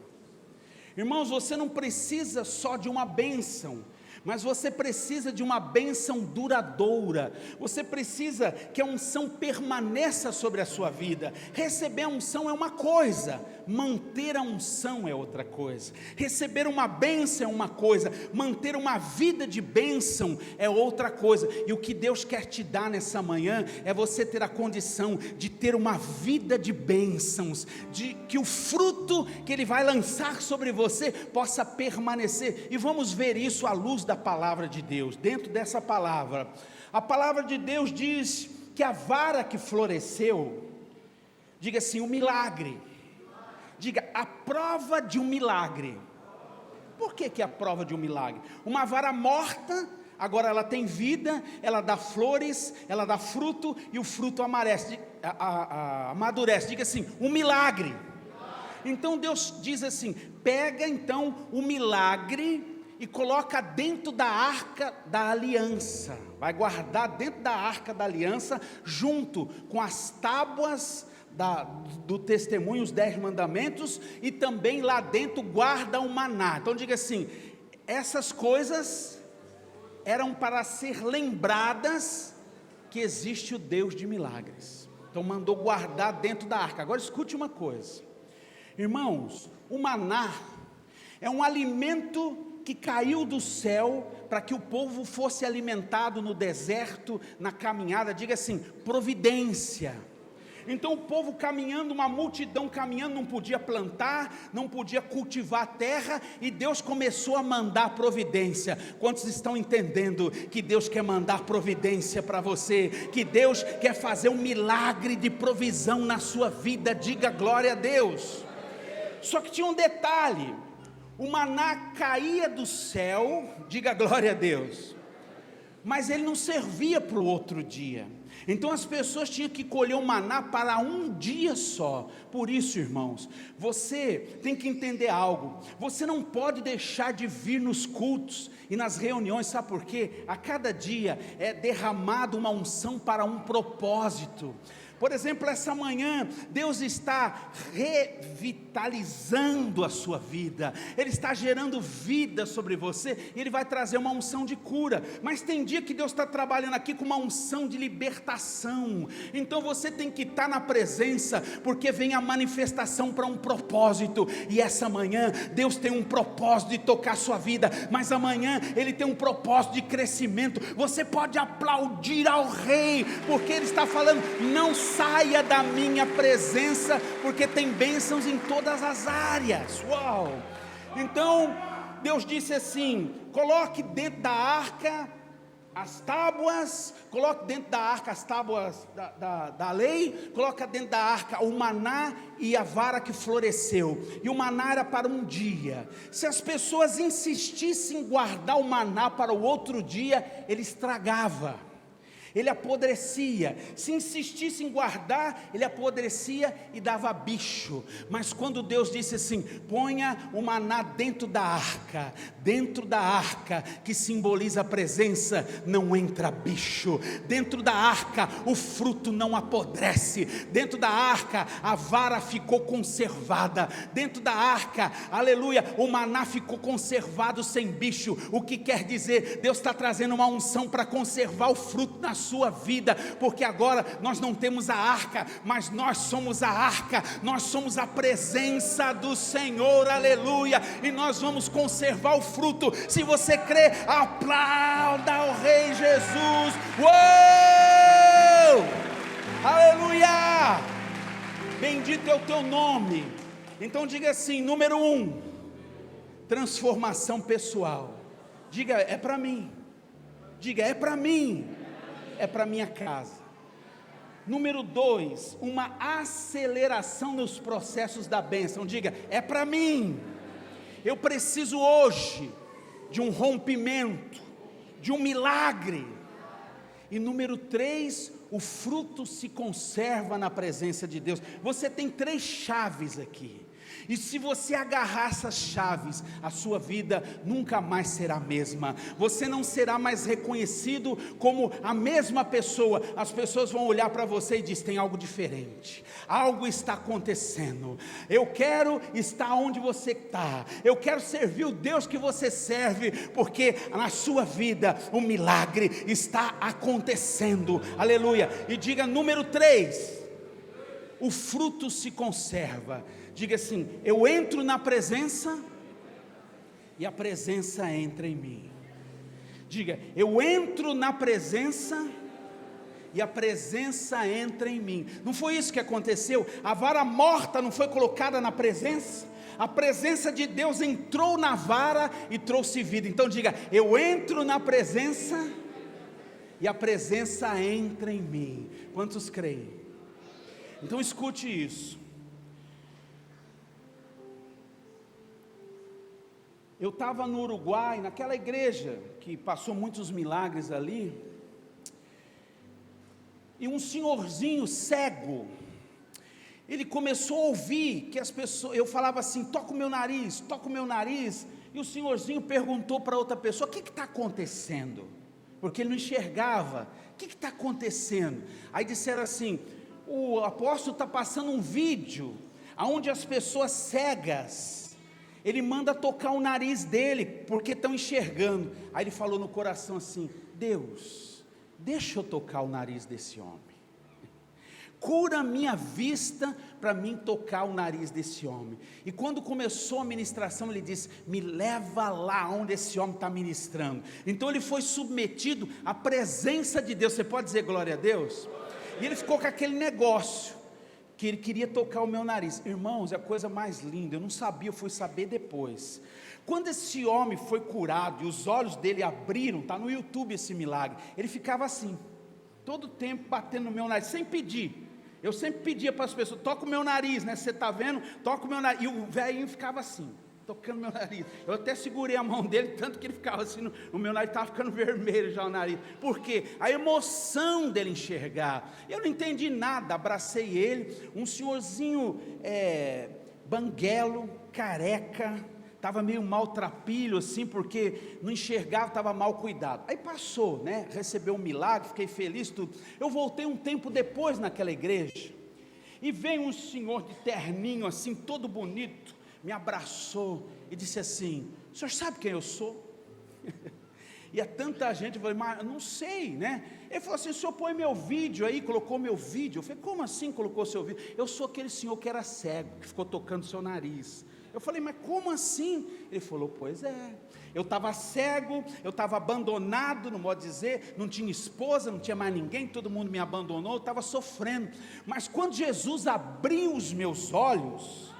Irmãos, você não precisa só de uma bênção, mas você precisa de uma bênção duradoura. Você precisa que a unção permaneça sobre a sua vida. Receber a unção é uma coisa, manter a unção é outra coisa. Receber uma bênção é uma coisa, manter uma vida de bênção é outra coisa. E o que Deus quer te dar nessa manhã é você ter a condição de ter uma vida de bênçãos, de que o fruto que Ele vai lançar sobre você possa permanecer. E vamos ver isso à luz da palavra de Deus. Dentro dessa palavra, a palavra de Deus diz que a vara que floresceu, diga assim, o milagre. Diga, a prova de um milagre. Por que é a prova de um milagre? Uma vara morta, agora ela tem vida, ela dá flores, ela dá fruto, e o fruto amadurece. Diga assim, um milagre. Então Deus diz assim, pega então o milagre e coloca dentro da arca da aliança, vai guardar dentro da arca da aliança, junto com as tábuas do testemunho, os 10 mandamentos, e também lá dentro guarda o maná. Então diga assim, essas coisas eram para ser lembradas que existe o Deus de milagres. Então mandou guardar dentro da arca. Agora escute uma coisa, irmãos, o maná é um alimento que caiu do céu para que o povo fosse alimentado no deserto, na caminhada. Diga assim, providência. Então o povo caminhando, uma multidão caminhando, não podia plantar, não podia cultivar a terra, e Deus começou a mandar providência. Quantos estão entendendo que Deus quer mandar providência para você? Que Deus quer fazer um milagre de provisão na sua vida? Diga glória a Deus. Só que tinha um detalhe: o maná caía do céu, diga glória a Deus, mas ele não servia para o outro dia. Então as pessoas tinham que colher o maná para um dia só. Por isso, irmãos, você tem que entender algo: você não pode deixar de vir nos cultos e nas reuniões. Sabe por quê? A cada dia é derramada uma unção para um propósito. Por exemplo, essa manhã, Deus está revitalizando a sua vida, Ele está gerando vida sobre você, e Ele vai trazer uma unção de cura. Mas tem dia que Deus está trabalhando aqui com uma unção de libertação. Então você tem que estar na presença, porque vem a manifestação para um propósito. E essa manhã, Deus tem um propósito de tocar a sua vida, mas amanhã Ele tem um propósito de crescimento. Você pode aplaudir ao Rei, porque Ele está falando: não saia da minha presença, porque tem bênçãos em todas as áreas. Uau! Então Deus disse assim: coloque dentro da arca as tábuas, coloque dentro da arca as tábuas da lei, coloca dentro da arca o maná e a vara que floresceu. E o maná era para um dia. Se as pessoas insistissem em guardar o maná para o outro dia, ele estragava, ele apodrecia. Se insistisse em guardar, ele apodrecia e dava bicho. Mas quando Deus disse assim: ponha o maná dentro da arca, que simboliza a presença, não entra bicho. Dentro da arca o fruto não apodrece. Dentro da arca a vara ficou conservada. Dentro da arca, aleluia, o maná ficou conservado sem bicho. O que quer dizer? Deus está trazendo uma unção para conservar o fruto na sua vida, porque agora nós não temos a arca, mas nós somos a arca, nós somos a presença do Senhor, aleluia, e nós vamos conservar o fruto. Se você crê, aplauda ao Rei Jesus. Uou! Aleluia! Bendito é o teu nome. Então diga assim: número 1, transformação pessoal. Diga: é para mim. Diga: é para mim. É para minha casa. Número 2, uma aceleração nos processos da bênção. Diga: é para mim. Eu preciso hoje de um rompimento, de um milagre. E número 3, o fruto se conserva na presença de Deus. Você tem 3 chaves aqui. E se você agarrar essas chaves, a sua vida nunca mais será a mesma. Você não será mais reconhecido como a mesma pessoa. As pessoas vão olhar para você e dizer: tem algo diferente, algo está acontecendo. Eu quero estar onde você está, eu quero servir o Deus que você serve, porque na sua vida o milagre está acontecendo, aleluia. E diga número 3, o fruto se conserva. Diga assim: eu entro na presença e a presença entra em mim. Diga: eu entro na presença e a presença entra em mim. Não foi isso que aconteceu? A vara morta não foi colocada na presença? A presença de Deus entrou na vara e trouxe vida. Então diga: eu entro na presença e a presença entra em mim. Quantos creem? Então escute isso. Eu estava no Uruguai, naquela igreja que passou muitos milagres ali, e um senhorzinho cego, ele começou a ouvir que as pessoas, eu falava assim: toca o meu nariz, e o senhorzinho perguntou para outra pessoa: o que está acontecendo? Porque ele não enxergava. O que está acontecendo? Aí disseram assim: o apóstolo está passando um vídeo, onde as pessoas cegas, ele manda tocar o nariz dele, porque estão enxergando. Aí ele falou no coração assim: Deus, deixa eu tocar o nariz desse homem, cura a minha vista para mim tocar o nariz desse homem. E quando começou a ministração, ele disse: me leva lá onde esse homem está ministrando. Então ele foi submetido à presença de Deus. Você pode dizer glória a Deus? E ele ficou com aquele negócio. que ele queria tocar o meu nariz. Irmãos, é a coisa mais linda, eu não sabia, eu fui saber depois. Quando esse homem foi curado e os olhos dele abriram, está no YouTube esse milagre, ele ficava assim, todo tempo batendo no meu nariz, sem pedir. Eu sempre pedia para as pessoas, toca o meu nariz, né? Você está vendo? Toca o meu nariz. E o velhinho ficava assim, tocando meu nariz. Eu até segurei a mão dele, tanto que ele ficava assim, o meu nariz estava ficando vermelho já o nariz. Por quê? A emoção dele enxergar. Eu não entendi nada, abracei ele, um senhorzinho banguelo, careca, estava meio maltrapilho assim, porque não enxergava, estava mal cuidado. Aí passou, né? Recebeu um milagre, fiquei feliz, tudo. Eu voltei um tempo depois naquela igreja, e veio um senhor de terninho assim, todo bonito, me abraçou e disse assim: o senhor sabe quem eu sou? E a tanta gente, eu falei, mas eu não sei, né? Ele falou assim: o senhor põe meu vídeo aí, colocou meu vídeo. Eu falei, como assim colocou seu vídeo? Eu sou aquele senhor que era cego, que ficou tocando seu nariz. Eu falei, mas como assim? Ele falou, pois é, eu estava cego, eu estava abandonado, no modo de dizer, não tinha esposa, não tinha mais ninguém, todo mundo me abandonou, eu estava sofrendo. Mas quando Jesus abriu os meus olhos,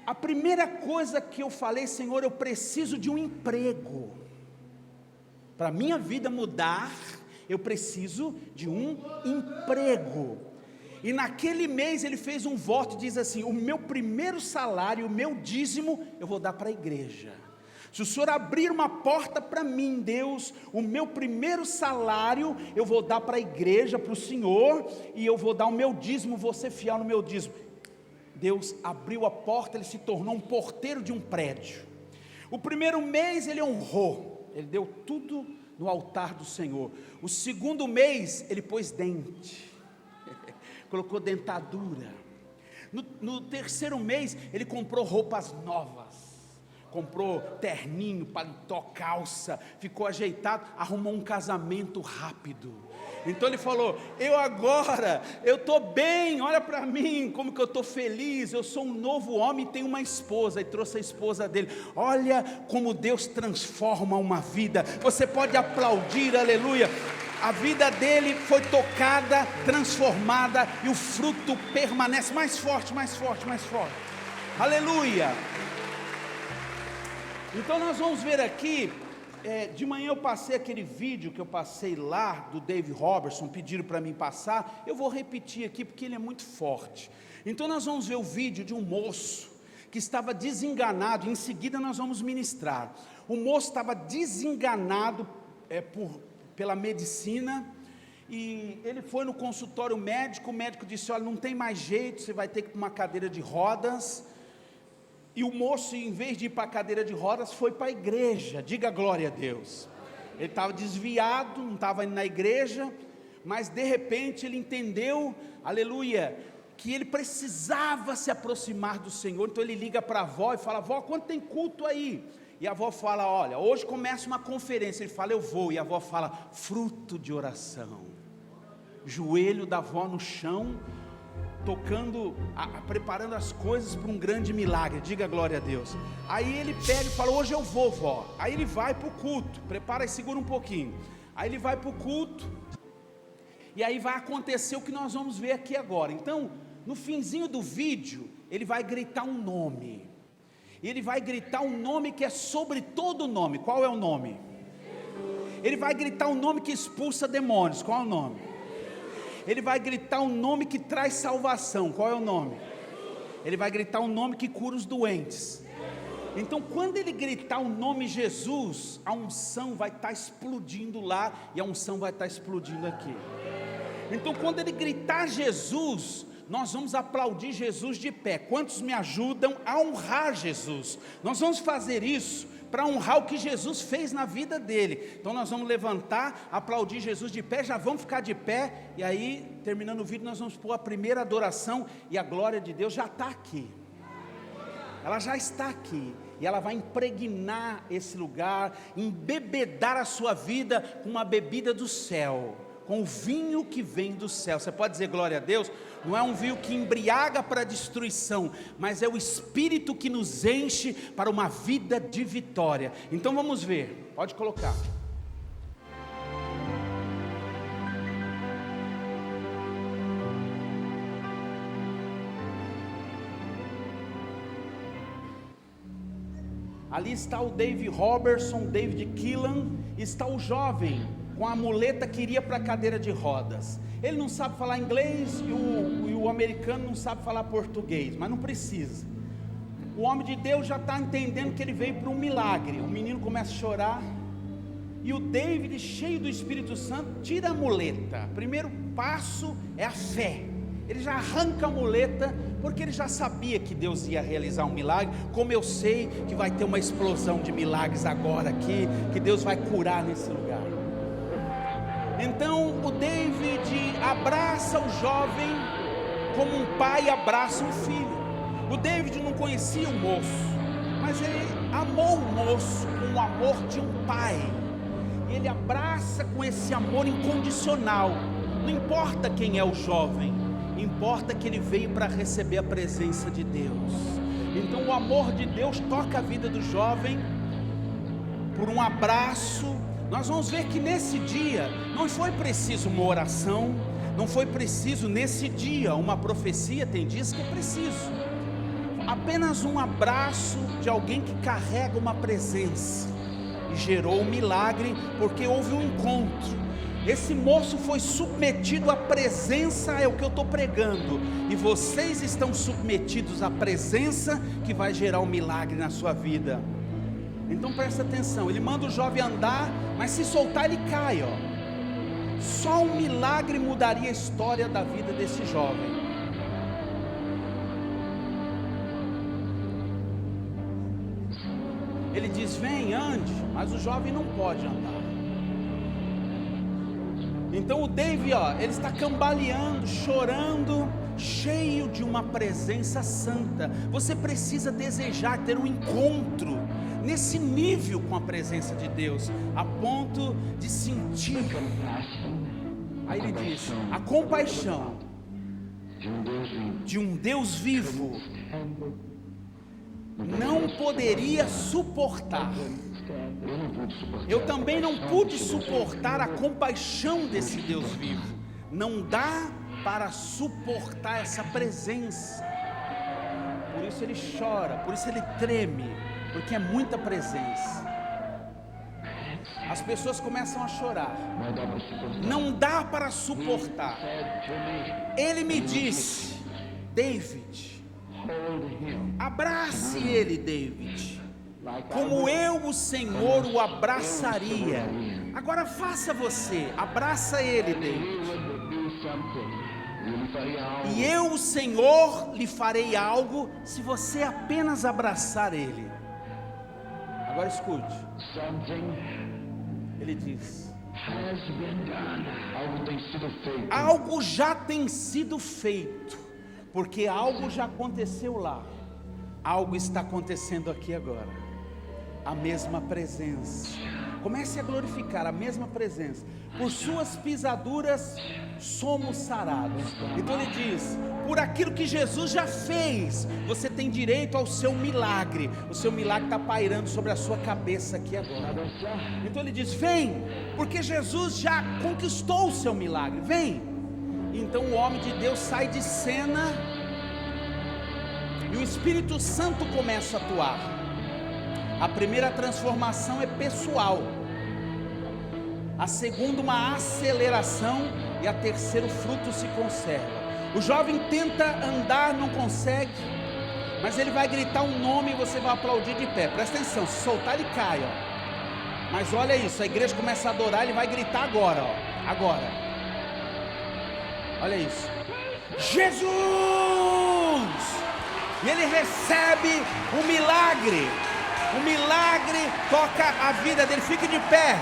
a primeira coisa que eu falei, Senhor, eu preciso de um emprego. Para a minha vida mudar, eu preciso de um emprego. E naquele mês ele fez um voto, diz assim: o meu primeiro salário, o meu dízimo, eu vou dar para a igreja. Se o Senhor abrir uma porta para mim, Deus, o meu primeiro salário, eu vou dar para a igreja, para o Senhor, e eu vou dar o meu dízimo, vou ser fiel no meu dízimo. Deus abriu a porta, ele se tornou um porteiro de um prédio. O primeiro mês ele honrou, ele deu tudo no altar do Senhor. O segundo mês ele pôs dente, colocou dentadura. No terceiro mês ele comprou roupas novas, comprou terninho, paletó, calça, ficou ajeitado, arrumou um casamento rápido. Então ele falou: eu estou bem, olha para mim, como que eu estou feliz, eu sou um novo homem e tenho uma esposa. E trouxe a esposa dele. Olha como Deus transforma uma vida. Você pode aplaudir, aleluia. A vida dele foi tocada, transformada, e o fruto permanece. Mais forte, mais forte, mais forte, aleluia. Então nós vamos ver aqui, de manhã eu passei aquele vídeo que eu passei lá, do Dave Robertson, pediram para mim passar, eu vou repetir aqui porque ele é muito forte. Então nós vamos ver o vídeo de um moço que estava desenganado, em seguida nós vamos ministrar. O moço estava desenganado pela medicina, e ele foi no consultório médico, o médico disse: olha, não tem mais jeito, você vai ter que ir para uma cadeira de rodas. E o moço, em vez de ir para a cadeira de rodas, foi para a igreja. Diga glória a Deus. Ele estava desviado, não estava indo na igreja, mas de repente ele entendeu, aleluia, que ele precisava se aproximar do Senhor. Então ele liga para a avó e fala: avó, quando tem culto aí? E a avó fala: olha, hoje começa uma conferência. Ele fala: eu vou. E a avó fala: fruto de oração. Joelho da avó no chão, tocando, preparando as coisas para um grande milagre. Diga glória a Deus. Aí ele pega e fala: hoje eu vou, vó. Aí ele vai para o culto, prepara e segura um pouquinho. Aí ele vai para o culto, e aí vai acontecer o que nós vamos ver aqui agora. Então, no finzinho do vídeo, ele vai gritar um nome, e ele vai gritar um nome que é sobre todo nome. Qual é o nome? Ele vai gritar um nome que expulsa demônios. Qual é o nome? Ele vai gritar um nome que traz salvação. Qual é o nome? Ele vai gritar um nome que cura os doentes. Então, quando ele gritar o nome Jesus, a unção vai estar explodindo lá, e a unção vai estar explodindo aqui. Então, quando ele gritar Jesus, nós vamos aplaudir Jesus de pé. Quantos me ajudam a honrar Jesus? Nós vamos fazer isso para honrar o que Jesus fez na vida dele. Então nós vamos levantar, aplaudir Jesus de pé, já vamos ficar de pé, e aí, terminando o vídeo, nós vamos pôr a primeira adoração, e a glória de Deus já está aqui. Ela já está aqui, e ela vai impregnar esse lugar, embebedar a sua vida com uma bebida do céu, com o vinho que vem do céu. Você pode dizer glória a Deus? Não é um vinho que embriaga para a destruição, mas é o Espírito que nos enche para uma vida de vitória. Então vamos ver, pode colocar. Ali está o Dave Robertson, David Keelan, está o jovem com a muleta que iria para a cadeira de rodas. Ele não sabe falar inglês e o americano não sabe falar português, mas não precisa. O homem de Deus já está entendendo que ele veio para um milagre. O menino começa a chorar e o David, cheio do Espírito Santo, tira a muleta. Primeiro passo é a fé. Ele já arranca a muleta, porque ele já sabia que Deus ia realizar um milagre, como eu sei que vai ter uma explosão de milagres agora aqui, que Deus vai curar nesse lugar. Então o David abraça o jovem como um pai abraça um filho. O David não conhecia o moço, mas ele amou o moço com o amor de um pai. Ele abraça com esse amor incondicional. Não importa quem é o jovem, importa que ele veio para receber a presença de Deus. Então o amor de Deus toca a vida do jovem por um abraço. Nós vamos ver que nesse dia não foi preciso uma oração, não foi preciso nesse dia uma profecia. Tem dias que é preciso apenas um abraço de alguém que carrega uma presença, e gerou um milagre, porque houve um encontro. Esse moço foi submetido à presença, é o que eu estou pregando, e vocês estão submetidos à presença que vai gerar um milagre na sua vida. Então presta atenção, ele manda o jovem andar, mas se soltar ele cai, ó. Só um milagre mudaria a história da vida desse jovem. Ele diz, vem, ande, mas o jovem não pode andar. Então o David, ó, ele está cambaleando, chorando, cheio de uma presença santa. Você precisa desejar ter um encontro nesse nível com a presença de Deus, a ponto de sentir. Aí ele diz, a compaixão de um Deus vivo não poderia suportar. Eu também não pude suportar a compaixão desse Deus vivo. Não dá para suportar essa presença. Por isso ele chora, por isso ele treme, porque é muita presença. As pessoas começam a chorar. Não dá para suportar. Ele me disse, David, abrace ele, David, como eu, o Senhor, o abraçaria. Agora faça você, abraça ele, David, e eu, o Senhor, lhe farei algo se você apenas abraçar ele. Agora escute. Ele diz, algo já tem sido feito, porque algo já aconteceu lá, algo está acontecendo aqui agora. A mesma presença. Comece a glorificar a mesma presença. Por suas pisaduras somos sarados. Então ele diz, por aquilo que Jesus já fez, você tem direito ao seu milagre. O seu milagre está pairando sobre a sua cabeça aqui agora. Então ele diz, vem, porque Jesus já conquistou o seu milagre, vem. Então o homem de Deus sai de cena e o Espírito Santo começa a atuar. A primeira transformação é pessoal, a segunda uma aceleração, e a terceira o fruto se conserva. O jovem tenta andar, não consegue, mas ele vai gritar um nome e você vai aplaudir de pé. Presta atenção, se soltar ele cai, ó. Mas olha isso, a igreja começa a adorar, ele vai gritar agora, ó. Agora, olha isso, Jesus! E ele recebe o milagre. O milagre toca a vida dele. Fique de pé.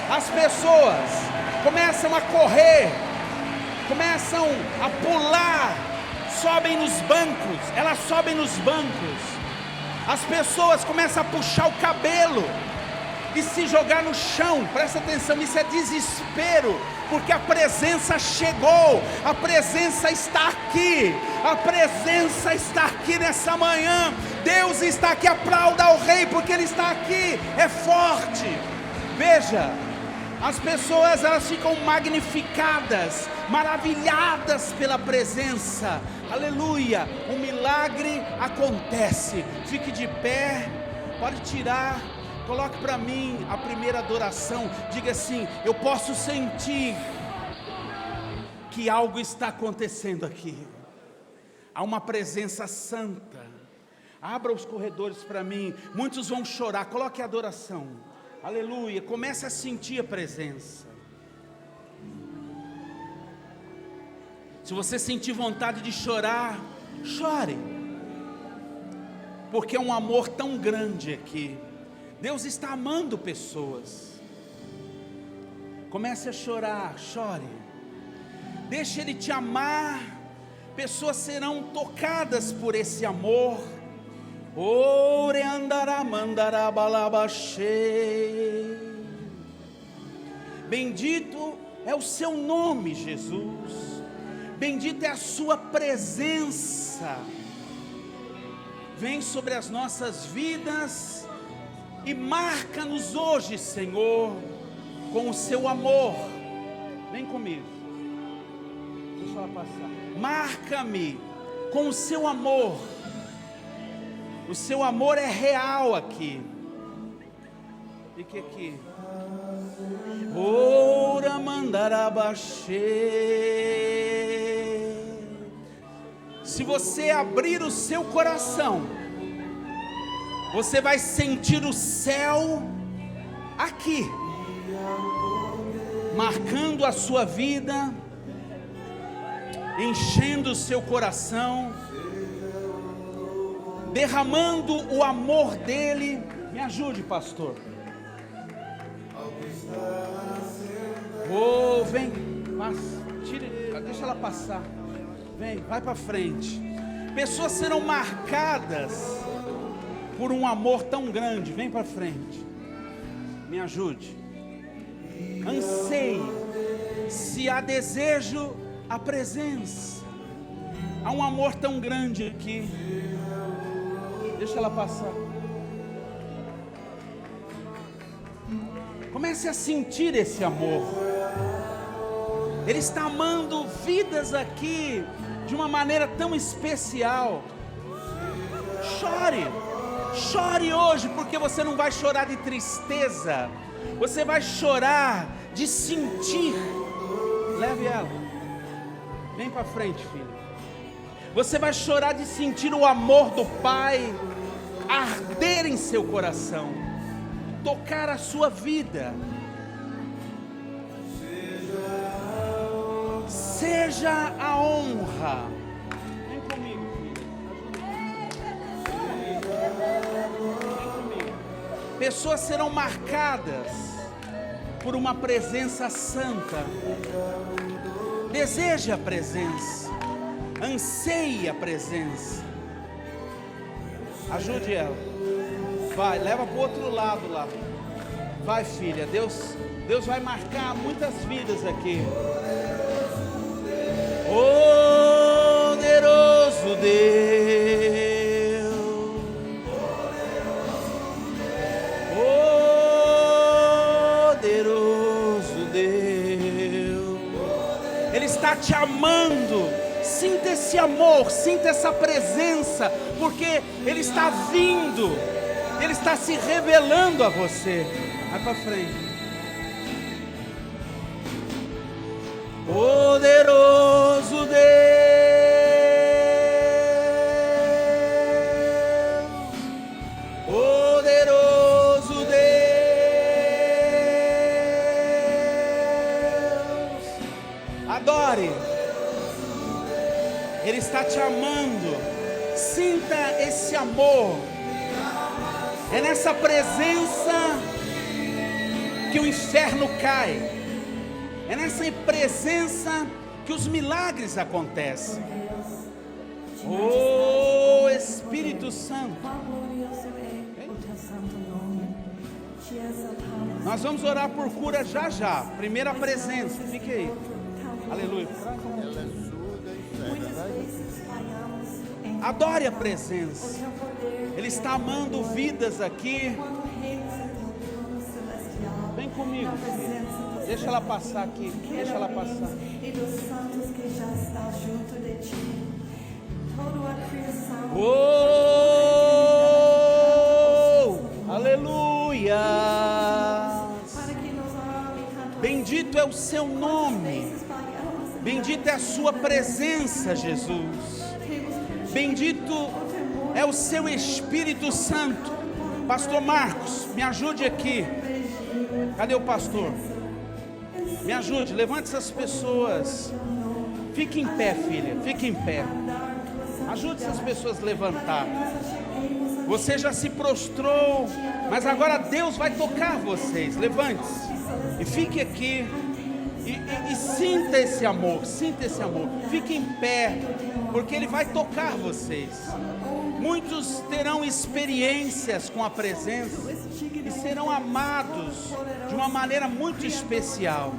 As pessoas começam a correr, começam a pular, sobem nos bancos. Elas sobem nos bancos. As pessoas começam a puxar o cabelo e se jogar no chão. Presta atenção, isso é desespero, porque a presença chegou, a presença está aqui, a presença está aqui nessa manhã. Deus está aqui, aplauda ao Rei, porque Ele está aqui, é forte. Veja, as pessoas elas ficam magnificadas, maravilhadas pela presença, aleluia, o milagre acontece. Fique de pé, Pode tirar. Coloque para mim a primeira adoração. Diga assim: eu posso sentir que algo está acontecendo aqui. Há uma presença santa. Abra os corredores para mim. Muitos vão chorar. Coloque a adoração. Aleluia. Comece a sentir a presença. Se você sentir vontade de chorar, chore. Porque é um amor tão grande aqui. Deus está amando pessoas. Comece a chorar, chore. Deixe Ele te amar. Pessoas serão tocadas por esse amor. Ore andará mandará balabaxê. Bendito é o seu nome, Jesus. Bendita é a sua presença. Vem sobre as nossas vidas e marca-nos hoje, Senhor, com o seu amor. Vem comigo. Deixa ela passar. Marca-me com o seu amor. O seu amor é real aqui. Fique aqui. Ora mandarabaxê. Se você abrir o seu coração, você vai sentir o céu aqui, marcando a sua vida, enchendo o seu coração, derramando o amor dele. Me ajude, pastor. Oh, vem, passa, tire, deixa ela passar. Vem, vai para frente. Pessoas serão marcadas por um amor tão grande. Vem para frente. Me ajude. Anseie. Se há desejo, a presença. Há um amor tão grande aqui. Deixa ela passar. Comece a sentir esse amor. Ele está amando vidas aqui de uma maneira tão especial. Chore. Chore hoje, porque você não vai chorar de tristeza. Você vai chorar de sentir. Leve ela. Vem para frente, filho. Você vai chorar de sentir o amor do Pai arder em seu coração, tocar a sua vida. Seja a honra. Vem comigo, filho. Vem comigo. Pessoas serão marcadas por uma presença santa. Deseje a presença. Anseie a presença. Ajude ela. Vai, leva para o outro lado lá. Vai, filha. Deus vai marcar muitas vidas aqui. Poderoso Deus, poderoso Deus, Ele está te amando. Sinta esse amor, sinta essa presença, porque Ele está vindo, Ele está se revelando a você. Vai para frente. Poderoso Deus, poderoso Deus, adore. Ele está te amando. Sinta esse amor. É nessa presença que o inferno cai. É nessa presença que os milagres acontecem. Oh, Espírito Santo. Nós vamos orar por cura já já. Primeira presença, fique aí. Aleluia. Adore a presença. Ele está amando vidas aqui. Vem comigo, filho. Deixa ela passar aqui. Deixa ela passar. E dos santos que já está junto de ti. Toda a criação. Oh! é o seu nome. Bendita é a sua presença, Jesus. Bendito é o seu Espírito Santo. Pastor Marcos, me ajude aqui. Cadê o pastor? Me ajude, levante essas pessoas. Fique em pé, filha, fique em pé. Ajude essas pessoas a levantar. Você já se prostrou, mas agora Deus vai tocar vocês. Levante-se e fique aqui. E sinta esse amor, sinta esse amor. Fique em pé, porque Ele vai tocar vocês. Muitos terão experiências com a presença e serão amados de uma maneira muito especial.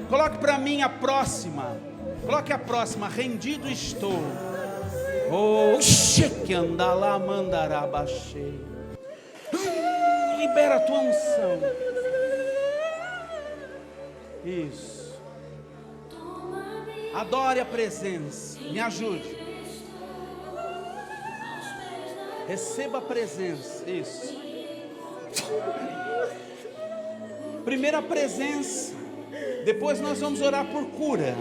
Coloque para mim a próxima. Coloque a próxima. Rendido estou. Oh, que anda lá, mandará, baixei. Libera a tua unção. Isso. Adore a presença. Me ajude. Receba a presença. Isso. Primeiro a presença. Depois nós vamos orar por cura.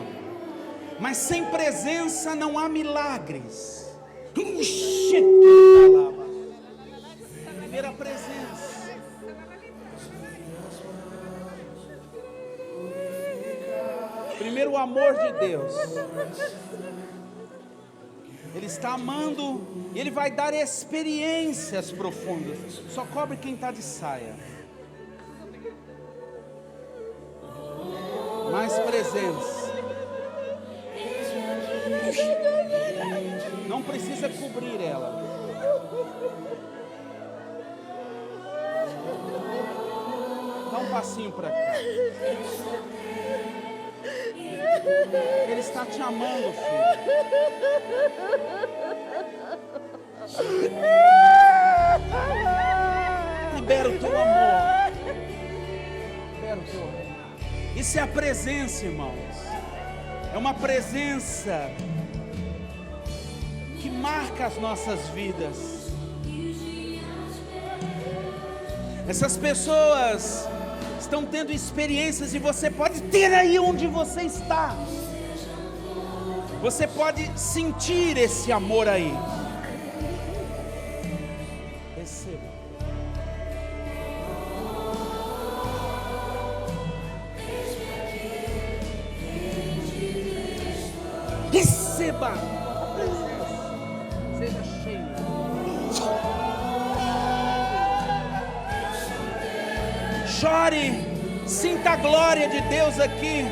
Mas sem presença não há milagres. Primeiro a presença. Primeiro o amor de Deus. Ele está amando e Ele vai dar experiências profundas. Só cobre quem está de saia. Mais presença. Não precisa cobrir ela. Dá um passinho para cá. Ele está te amando, filho. Libera o teu amor. Libera o teu amor. Isso é a presença, irmãos. É uma presença que marca as nossas vidas. Essas pessoas estão tendo experiências e você pode ter aí onde você está. Você pode sentir esse amor aí. Receba. Receba a presença. Seja cheio. Chore, sinta a glória de Deus aqui.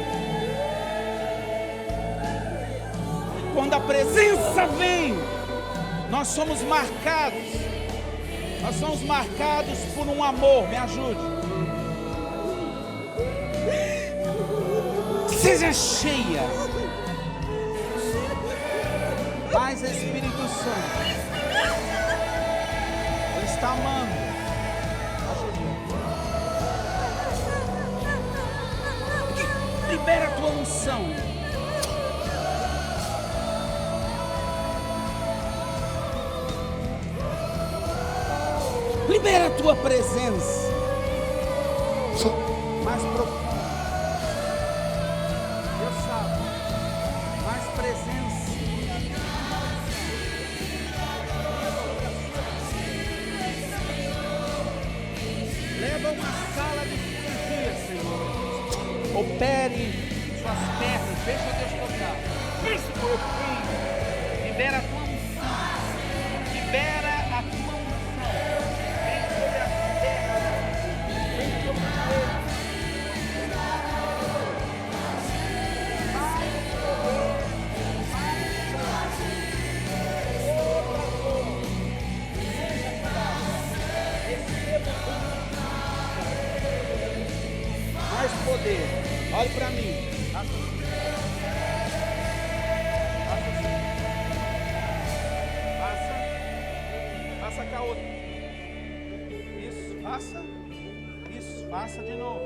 Quando a presença vem, nós somos marcados. Nós somos marcados por um amor. Me ajude. Seja cheia. Mais Espírito Santo. Ele está amando. Libera a tua unção. Libera a tua presença. Mais profundo. Deus sabe. Mais presença. Leva uma sala de cirurgia, Senhor. Opere suas pernas, deixa Deus tocar. Isso, profundo. Libera a tua unção. Libera a tua unção. Vem sobre as terras. Vem sobre os teus. Mais poder. Olhe para mim. Faça com a outra. Isso, faça. Isso, faça de novo.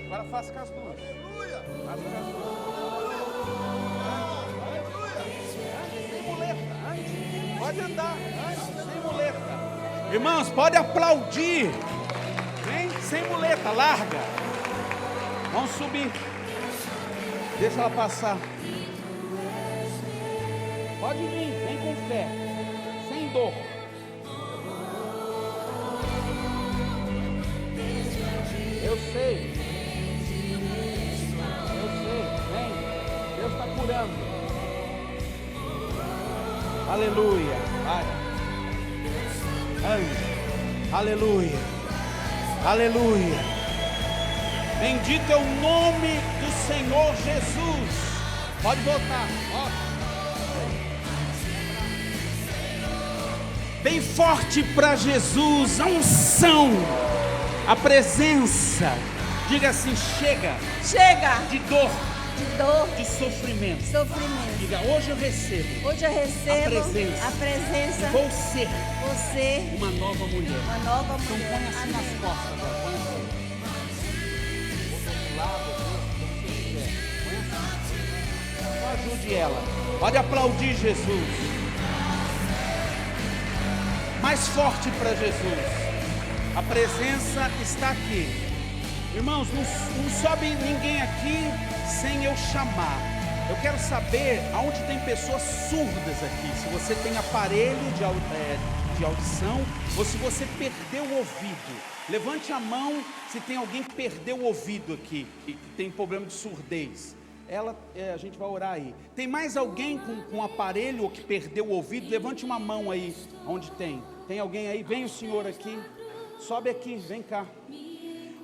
Agora faça com as duas. Faça com as duas. Sem muleta. Pode andar. Sem muleta. Irmãos, pode aplaudir. Vem, sem muleta, larga. Vamos subir. Deixa ela passar. Pode vir, vem com fé, sem dor. Eu sei, vem, Deus está curando. Aleluia, vai. Ande, aleluia, aleluia. Bendito é o nome do Senhor Jesus. Pode voltar, ó. Bem forte para Jesus, a unção, a presença. Diga assim, chega. Chega de dor, de dor, de sofrimento. sofrimento. Diga, hoje eu recebo. Hoje eu recebo a presença. e Vou ser você uma nova mulher. uma nova Então mulher. põe assim nas Amém. costas agora, põe assim. Do lado, como você quiser. Põe assim. Só ajude ela. Pode aplaudir Jesus. Mais forte para Jesus. A presença está aqui. Irmãos, não sobe ninguém aqui sem eu chamar. Eu quero saber aonde tem pessoas surdas aqui. Se você tem aparelho de audição ou se você perdeu o ouvido. Levante a mão se tem alguém que perdeu o ouvido aqui e tem problema de surdez. A gente vai orar aí. Tem mais alguém com aparelho ou que perdeu o ouvido? Levante uma mão aí, onde tem. Tem alguém aí? Vem o senhor aqui. Sobe aqui, vem cá.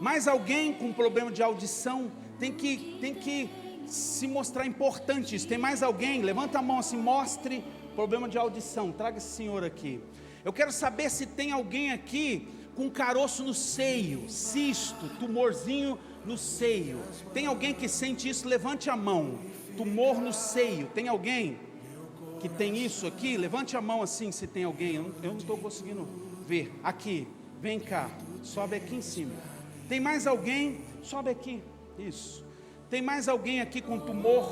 Mais alguém com problema de audição? Tem que se mostrar importante isso. Tem mais alguém? Levanta a mão assim, mostre problema de audição. Traga esse senhor aqui. Eu quero saber se tem alguém aqui com caroço no seio, cisto, tumorzinho no seio. Tem alguém que sente isso? Levante a mão. Tumor no seio. Tem alguém que tem isso aqui? Levante a mão assim se tem alguém. Eu não estou conseguindo ver. Aqui, vem cá. Sobe aqui em cima. Tem mais alguém? Sobe aqui. Isso. Tem mais alguém aqui com tumor?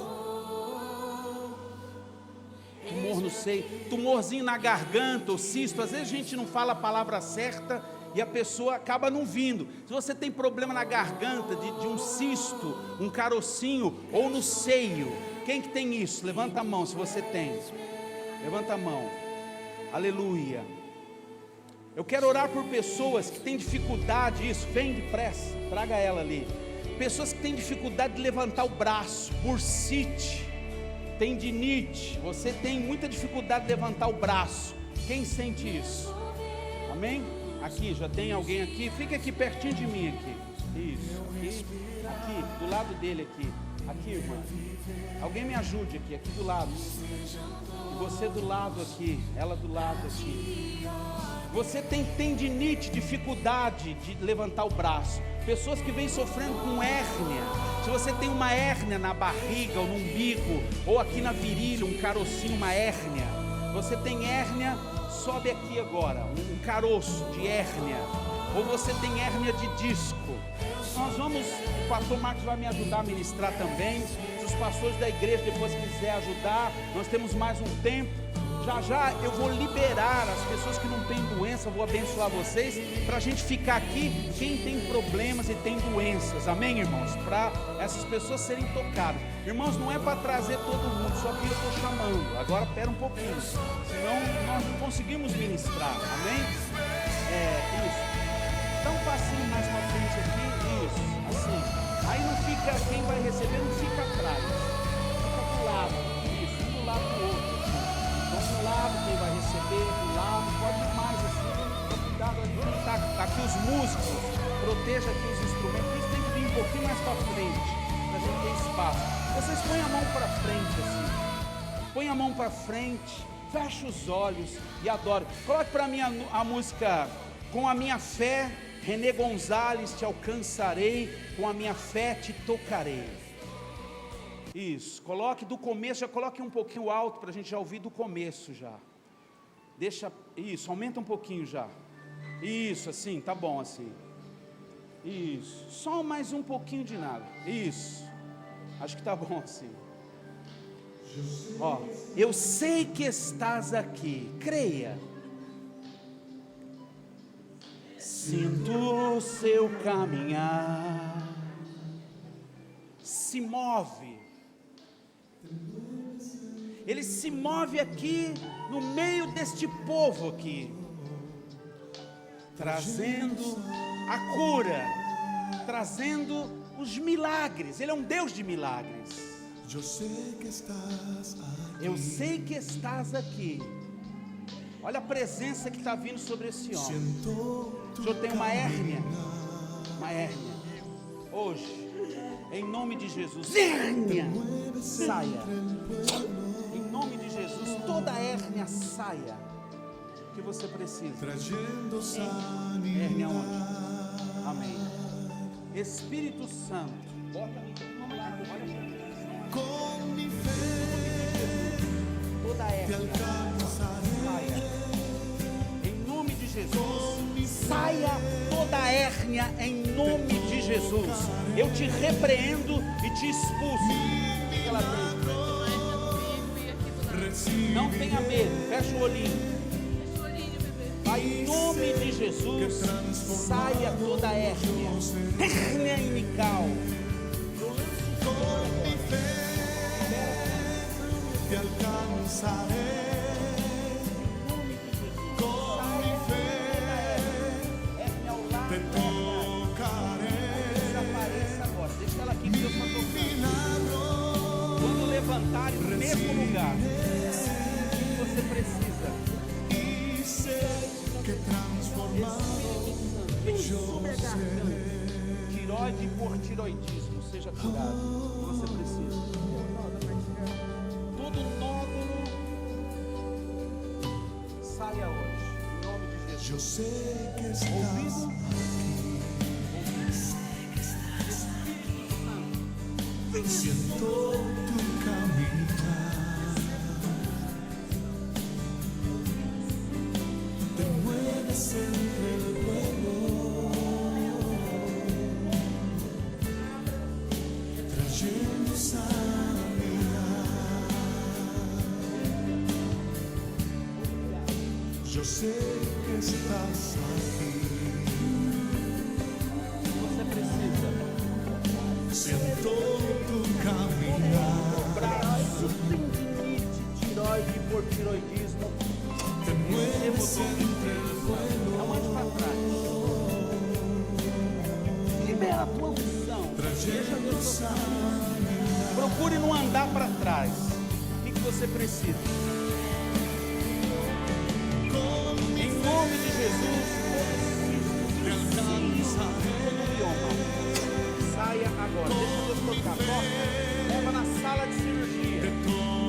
Tumor no seio. Tumorzinho na garganta ou cisto. Às vezes a gente não fala a palavra certa e a pessoa acaba não vindo. Se você tem problema na garganta, de um cisto, um carocinho ou no seio, quem que tem isso? Levanta a mão se você tem. Levanta a mão. Aleluia. Eu quero orar por pessoas que têm dificuldade, isso, vem depressa, traga ela ali. Pessoas que têm dificuldade de levantar o braço, bursite, tendinite, você tem muita dificuldade de levantar o braço. Quem sente isso? Amém? Aqui, já tem alguém aqui? Fica aqui pertinho de mim aqui. Isso, aqui, do lado dele aqui. Aqui, irmã. Alguém me ajude aqui do lado. E você do lado aqui, ela do lado aqui. Você tem tendinite, dificuldade de levantar o braço. Pessoas que vêm sofrendo com hérnia. Se você tem uma hérnia na barriga ou no umbigo, ou aqui na virilha, um carocinho, uma hérnia. Você tem hérnia, sobe aqui agora, um caroço de hérnia. Ou você tem hérnia de disco. Nós vamos, o pastor Marcos vai me ajudar a ministrar também. Se os pastores da igreja depois quiserem ajudar, nós temos mais um tempo. Já eu vou liberar as pessoas que não têm doença, vou abençoar vocês, para a gente ficar aqui, quem tem problemas e tem doenças, amém, irmãos? Para essas pessoas serem tocadas. Irmãos, não é para trazer todo mundo, só que eu estou chamando. Agora espera um pouquinho, senão nós não conseguimos ministrar, amém? Isso. Dá um passinho mais para frente aqui, isso, assim. Aí não fica, quem vai receber não fica atrás, fica do lado, isso, um do lado do outro. Do lado, quem vai receber, do lado, pode ir mais assim, cuidado ali, tá aqui os músicos, proteja aqui os instrumentos, por isso tem que vir um pouquinho mais para frente, para a gente ter espaço. Vocês põem a mão para frente assim, põe a mão para frente, fecha os olhos e adore. Coloque para mim a música, com a minha fé, René Gonzalez, te alcançarei, com a minha fé te tocarei. Isso, coloque do começo, já coloque um pouquinho alto para a gente já ouvir do começo já. Deixa, isso, aumenta um pouquinho já. Isso, assim, tá bom assim. Isso, só mais um pouquinho de nada. Isso, acho que tá bom assim. Ó, eu sei que estás aqui, creia. Sinto o seu caminhar. se move. Ele se move aqui no meio deste povo aqui, trazendo a cura, trazendo os milagres. Ele é um Deus de milagres. Eu sei que estás aqui. Olha a presença que está vindo sobre esse homem. O senhor tem uma hérnia. Uma hérnia. Hoje, em nome de Jesus, hérnia, saia. Em nome de Jesus, toda hérnia saia. O que você precisa? Hérnia onde? Amém. Espírito Santo, bota toda hérnia saia. Em nome de Jesus, saia toda hérnia em nome de Jesus. Eu te repreendo e te expulso. O que ela tem? Não tenha medo, fecha o olhinho. Pai, em nome de Jesus, saia toda hérnia, hérnia inical. Te alcanzaré con mi fe, te tocaré. Desapareça agora, deixa ela aqui que Deus está tocando. Quando levantarem no mesmo lugar, o que você precisa? Que transformado Vem sobre a garganta. Tiroide por tiroidismo, seja curado. O que você precisa? Todo nódulo saia hoje, em nome de Jesus. Eu sei que estás Ouvido? siento tu caminar, te mueves entre el pueblo, trayendo sanidad. Yo sé que estás aquí. Você precisa. Siento tu caminar, Braço, tendinite, tiroide por tiroidismo. te mueves entre el pueblo, Não ande para trás. Libera a tua unção. Deixa Deus tocar. Procure não andar para trás. O que você precisa? Em nome de Jesus, saia agora. Deixa Deus tocar. Toca. Leva na sala de cirurgia.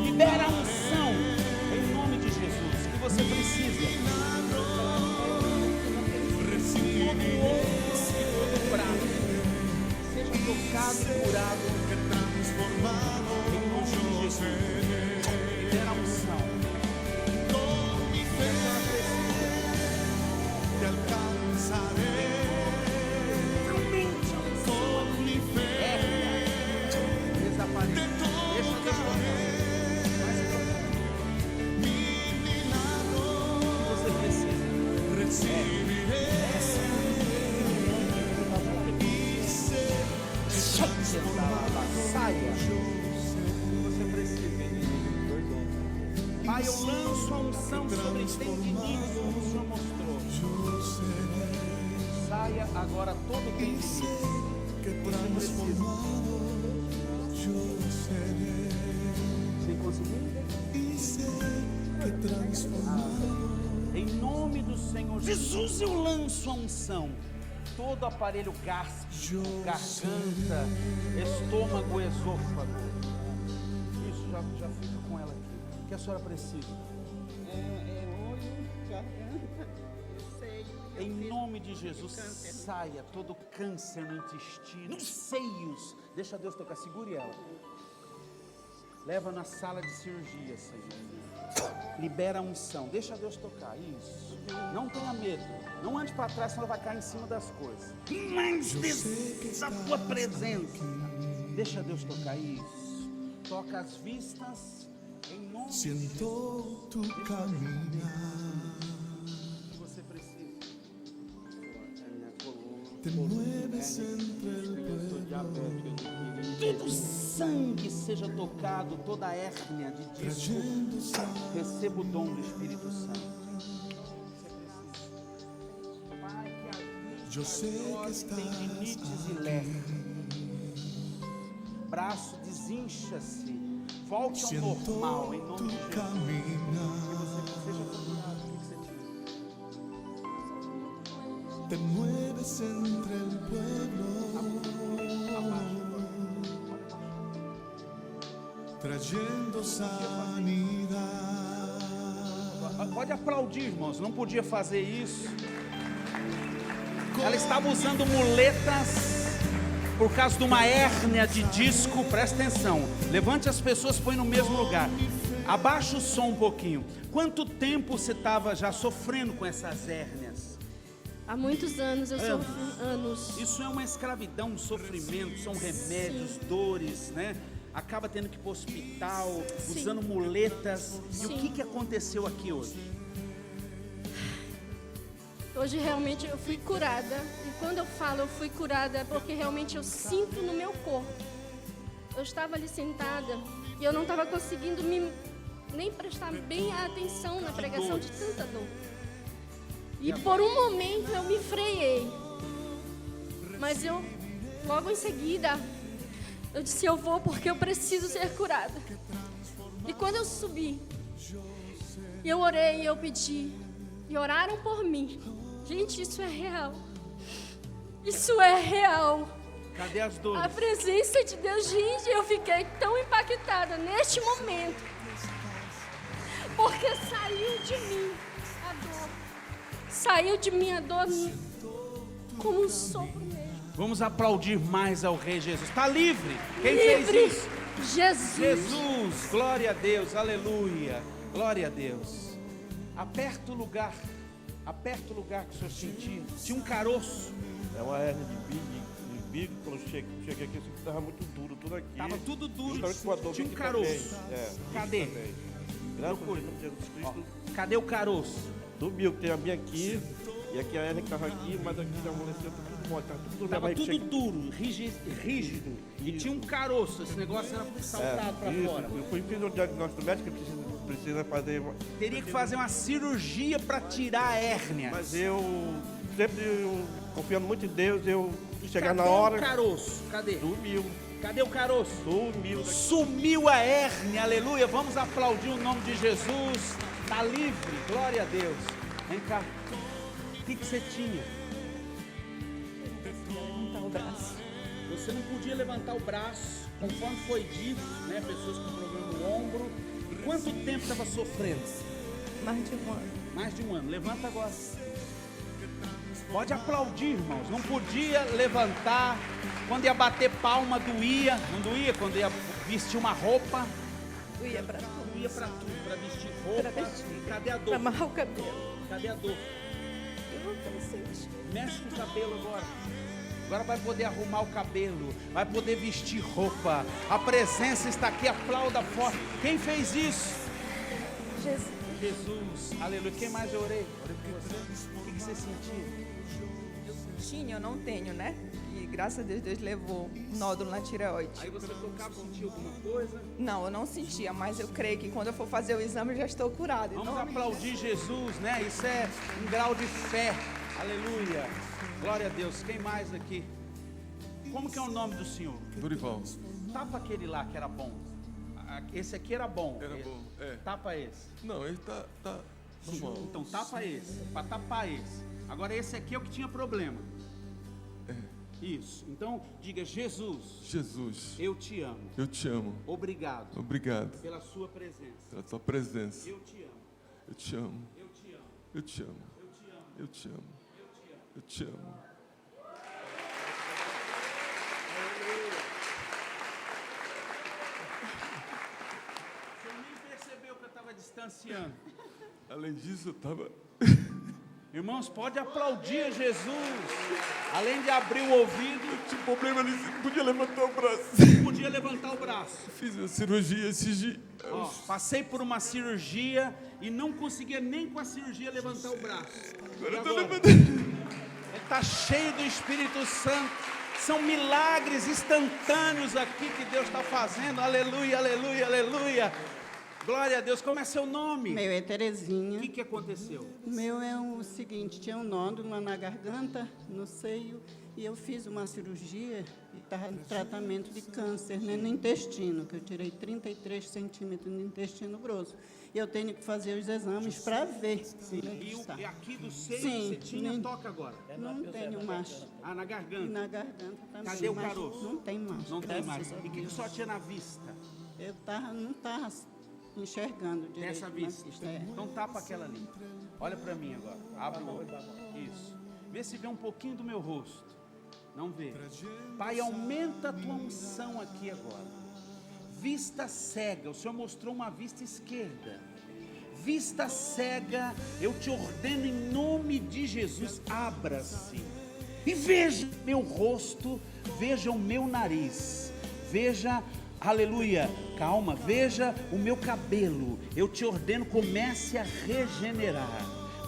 Libera a unção. Em nome de Jesus. O que você precisa? Todo osso e todo braço seja tocado e curado. Em nome de Jesus. Libera a unção. te alcanzaré con mi fe, Desapareça. te Deixa Deus tocar. Mais profundo. mi milagro O que você precisa? recibiré y ser transformado. Saia. O que você precisa? Pai, eu lanço a unção sobre tendinites, como o Senhor mostrou. Saia agora todo tendinite. Que Você precisa. transformado yo seré Sem conseguir? y ser que transformado Em nome do Senhor Jesus, eu lanço a unção. Todo aparelho gástrico, garganta, estômago, esôfago. Isso, já fica com ela aqui. O que a senhora precisa? Olho, garganta, seio. Em nome de Jesus, saia todo câncer no intestino, nos seios. Deixa Deus tocar, segure ela. Leva na sala de cirurgia, Senhor. Libera a unção, deixa Deus tocar, isso. Não tenha medo, não ande para trás, senão vai cair em cima das coisas. Mas da tua presença. Deixa Deus tocar, isso. Toca as vistas, em nome de Jesus. siento tu caminar, O que você precisa? te mueves Todo sangue seja tocado, toda hérnia de disco, receba o dom do Espírito Santo. Pai, que a vida tendinites e lepra, braço desincha-se, volte ao normal, em nome de Jesus. Que você seja curado. Te mueves entre el pueblo, trayendo sanidad. Pode aplaudir, irmãos, não podia fazer isso. Ela estava usando muletas por causa de uma hérnia de disco. Presta atenção, levante as pessoas, põe no mesmo lugar. Abaixa o som um pouquinho. Quanto tempo você estava já sofrendo com essas hérnias? Há muitos anos, eu sofro anos. Isso é uma escravidão, um sofrimento, são remédios, dores, né? Acaba tendo que ir para o hospital, usando muletas. E o que aconteceu aqui hoje? Hoje realmente eu fui curada. E quando eu falo eu fui curada, é porque realmente eu sinto no meu corpo. Eu estava ali sentada e eu não estava conseguindo nem prestar bem a atenção na pregação de tanta dor. E por um momento eu me freiei. Mas eu, logo em seguida, eu disse, eu vou porque eu preciso ser curada. E quando eu subi, eu orei, eu pedi, e oraram por mim. Gente, isso é real. Isso é real. Cadê as dores? A presença de Deus, gente, eu fiquei tão impactada neste momento. Porque saiu de mim a dor. Saiu de mim a dor como um sopro mesmo. Vamos aplaudir mais ao Rei Jesus. Está livre. Quem livre. fez isso? Jesus. Jesus. Glória a Deus. Aleluia. Glória a Deus. Aperta o lugar. Aperta o lugar que o senhor sentia. Tinha um caroço. É uma hérnia de bico. Quando eu cheguei aqui, estava muito duro, tudo aqui. Estava tudo duro. Tinha um caroço. Cadê? Graças a Deus, Jesus Cristo. Cadê o caroço? Subiu, que tem a minha aqui. E aqui a hérnia que estava aqui, mas aqui já amoleceu tudo morto. Estava tudo duro, rígido. E tinha um caroço. Esse negócio era saltado para fora. Eu fiz um diagnóstico médico que precisa fazer. Teria que fazer uma cirurgia para tirar a hérnia. Mas eu sempre confiando muito em Deus, eu chegar na hora. Cadê o caroço? Cadê? Sumiu. Cadê o caroço? Sumiu. Sumiu a hérnia, aleluia. Vamos aplaudir o nome de Jesus. Está livre, glória a Deus. Vem cá. O que você tinha? Levantar o braço. Você não podia levantar o braço, conforme foi dito, né? Pessoas com problema no ombro. E quanto tempo estava sofrendo? Mais de um ano. Mais de um ano. Levanta agora. Pode aplaudir, irmãos. Não podia levantar. Quando ia bater palma, doía. Não doía? Quando ia vestir uma roupa. Doía para tudo. Doía para tudo. Para vestir roupa. Cadê a dor? Para amarrar o cabelo. Cadê a dor? Eu não consigo. Mexe no cabelo agora. Agora vai poder arrumar o cabelo. Vai poder vestir roupa. A presença está aqui. Aplauda forte. Quem fez isso? Jesus. Jesus. Aleluia. Quem mais eu orei? Orei por você. O que você sentia? Eu não tenho, né? E graças a Deus, Deus levou um nódulo na tireoide. Aí você tocava, sentia alguma coisa? Não, eu não sentia, mas eu creio que quando eu for fazer o exame eu já estou curada. Vamos aplaudir Jesus, né? Isso é um grau de fé. Aleluia. Glória a Deus. Quem mais aqui? Como que é o nome do senhor? Dorival. Tapa aquele lá que era bom. Esse aqui era bom. Era bom, é. Tapa esse. Não, ele tá normal. Então tapa esse, para tapar esse. Agora esse aqui é o que tinha problema. Isso. Então diga: Jesus. Jesus. Eu te amo. Eu te amo. Obrigado. Obrigado. Pela sua presença. Pela tua presença. Eu te amo. Eu te amo. Eu te amo. Eu te amo. Eu te amo. Eu te amo. Eu te amo. Você nem percebeu que eu estava distanciando. Além disso, eu estava... Irmãos, pode aplaudir Jesus. Além de abrir o ouvido. Eu tinha problema nisso, não podia levantar o braço. Não podia levantar o braço. Fiz a cirurgia esses dias. Passei por uma cirurgia e não conseguia nem com a cirurgia levantar o braço. Agora eu tô levantando. Está cheio do Espírito Santo. São milagres instantâneos aqui que Deus está fazendo. Aleluia, aleluia, aleluia. Glória a Deus. Como é seu nome? Meu é Terezinha. O que aconteceu? O meu é o seguinte, tinha um nódulo lá na garganta, no seio, e eu fiz uma cirurgia e estava em tratamento de câncer, né, no intestino, que eu tirei 33 centímetros no intestino grosso. E eu tenho que fazer os exames para ver. E aqui do seio Sim, que você tinha, toca agora? Não tenho mais. Ah, na garganta? E na garganta também. Cadê o mas caroço? Não tem mais. Não tem mais. graças a E o que Deus. só tinha na vista? Eu não estava enxergando direito. Nessa vista. É. Então tapa aquela ali. Olha para mim agora. Abre o olho. Isso. Vê se vê um pouquinho do meu rosto. Não vê. Pai, aumenta a tua unção aqui agora. Vista cega. O Senhor mostrou uma vista esquerda. Vista cega. Eu te ordeno em nome de Jesus. Abra-se. E veja meu rosto. Veja o meu nariz. Veja... Aleluia, calma, veja o meu cabelo, eu te ordeno, comece a regenerar.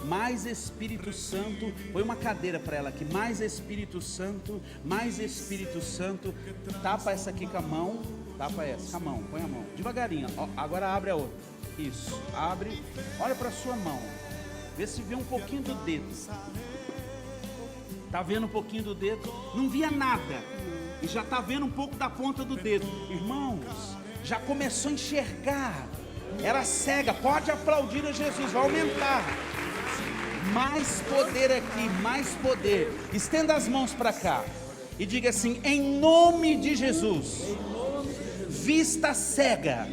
Mais Espírito Santo, põe uma cadeira para ela aqui, mais Espírito Santo, tapa essa aqui com a mão, tapa essa com a mão, põe a mão, devagarinho, ó, agora abre a outra, isso, abre, olha para a sua mão, vê se vê um pouquinho do dedo, tá vendo um pouquinho do dedo? Não via nada. E já está vendo um pouco da ponta do dedo. Irmãos, já começou a enxergar. Era cega, pode aplaudir a Jesus, vai aumentar. Mais poder aqui, mais poder. Estenda as mãos para cá e diga assim, em nome de Jesus. Vista cega,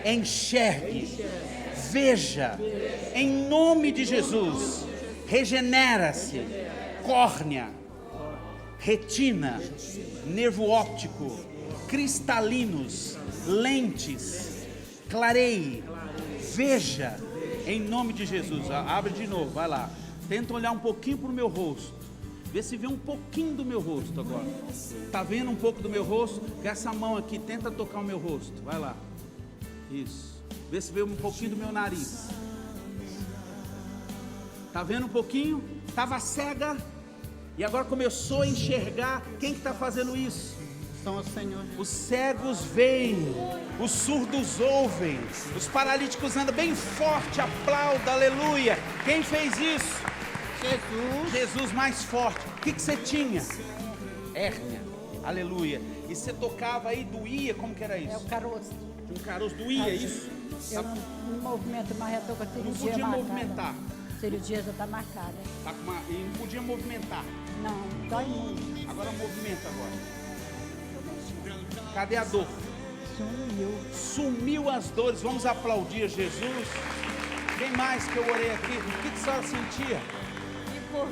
enxergue, veja, em nome de Jesus. Regenera-se, córnea, retina, nervo óptico, cristalinos, lentes, clareie, veja, em nome de Jesus. Abre de novo, vai lá. Tenta olhar um pouquinho para o meu rosto. Vê se vê um pouquinho do meu rosto agora. Tá vendo um pouco do meu rosto? Com essa mão aqui, tenta tocar o meu rosto. Vai lá. Isso. Vê se vê um pouquinho do meu nariz. Tá vendo um pouquinho? Tava cega. E agora começou a enxergar. Quem que está fazendo isso? São o Senhor. Os cegos veem, os surdos ouvem, os paralíticos andam bem forte, aplauda, aleluia. Quem fez isso? Jesus. Jesus mais forte. O que você tinha? Hérnia, aleluia. E você tocava aí, doía, como que era isso? É o caroço. Um caroço, doía isso? Eu não movimento mais, eu estou com a cirurgia Não podia marcada. movimentar. A cirurgia já está marcada. Tá com e não podia movimentar. Não, dói muito. Agora movimenta agora. Cadê a dor? Sumiu as dores. Vamos aplaudir Jesus. Quem mais que eu orei aqui? O que a senhora sentia?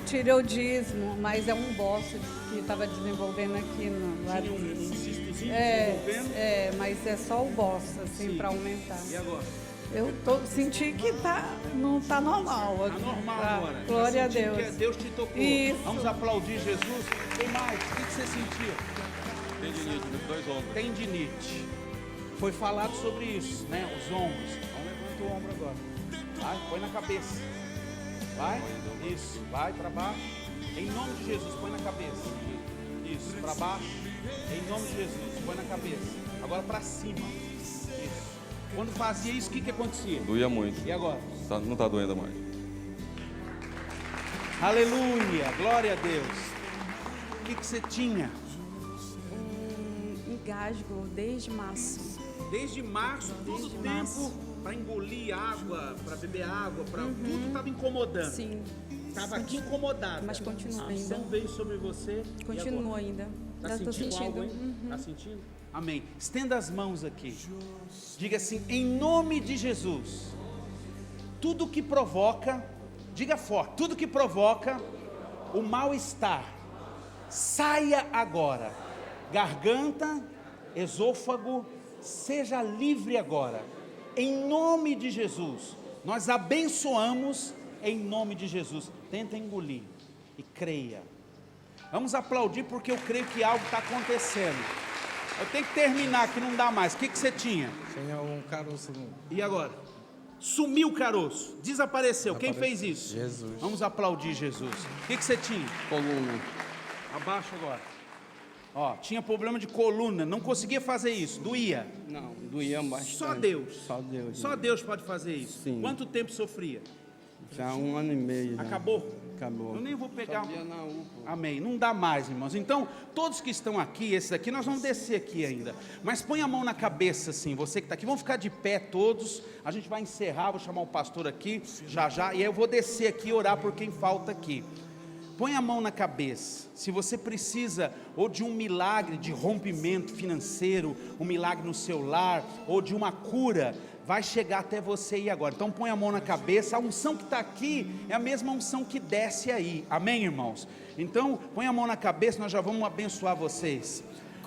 Tirei o dízimo, mas é um bócio que estava desenvolvendo aqui no lado. Tinha um cistozinho desenvolvendo? Mas é só o bócio, assim, para aumentar. E agora? Eu senti que não está normal. Está normal agora. Glória a Deus. Que Deus te tocou. Isso. Vamos aplaudir Jesus. Quem mais? O que você sentia? Tendinite nos dois ombros. Tendinite. Foi falado sobre isso, né? Os ombros. Então levanta o ombro agora. Vai, põe na cabeça. Vai. Isso. Vai para baixo. Em nome de Jesus, põe na cabeça. Isso. Para baixo. Em nome de Jesus, põe na cabeça. Agora para cima. Isso. Quando fazia isso, o que acontecia? Doía muito. E agora? Não está doendo mais. Aleluia. Glória a Deus. O que você tinha? Engasgo desde março. Desde março, todo o tempo para engolir água, para beber água, para tudo estava incomodando. Sim. Estava aqui incomodado. Mas continua A ainda. unção veio sobre você. Continua ainda. Está sentindo algo, hein? Está sentindo? Amém. Estenda as mãos aqui. Diga assim, em nome de Jesus. Tudo que provoca, diga forte, tudo que provoca o mal-estar, saia agora. Garganta, esôfago, seja livre agora. Em nome de Jesus. Nós abençoamos em nome de Jesus. Tenta engolir e creia. Vamos aplaudir porque eu creio que algo está acontecendo. Eu tenho que terminar que não dá mais. O que você tinha? Tinha um caroço no... E agora? Sumiu o caroço, desapareceu. Quem fez isso? Jesus. Vamos aplaudir Jesus. O que você tinha? Coluna. Abaixa agora. Ó, tinha problema de coluna, não conseguia fazer isso, doía. Não, doía bastante. Só Deus. Só Deus. Só Deus pode fazer isso. Sim. Quanto tempo sofria? Já 1 ano e meio. Já. Acabou? Acabou. Eu nem vou pegar. Só dia na UPA. Amém. Não dá mais, irmãos. Então, todos que estão aqui, esses aqui, nós vamos descer aqui ainda. Mas põe a mão na cabeça, assim, você que está aqui. Vamos ficar de pé todos. A gente vai encerrar, vou chamar o pastor aqui, já. E aí eu vou descer aqui e orar por quem falta aqui. Põe a mão na cabeça. Se você precisa ou de um milagre de rompimento financeiro, um milagre no seu lar, ou de uma cura, vai chegar até você aí agora. Então põe a mão na cabeça. A unção que está aqui é a mesma unção que desce aí. Amém, irmãos? Então põe a mão na cabeça, nós já vamos abençoar vocês.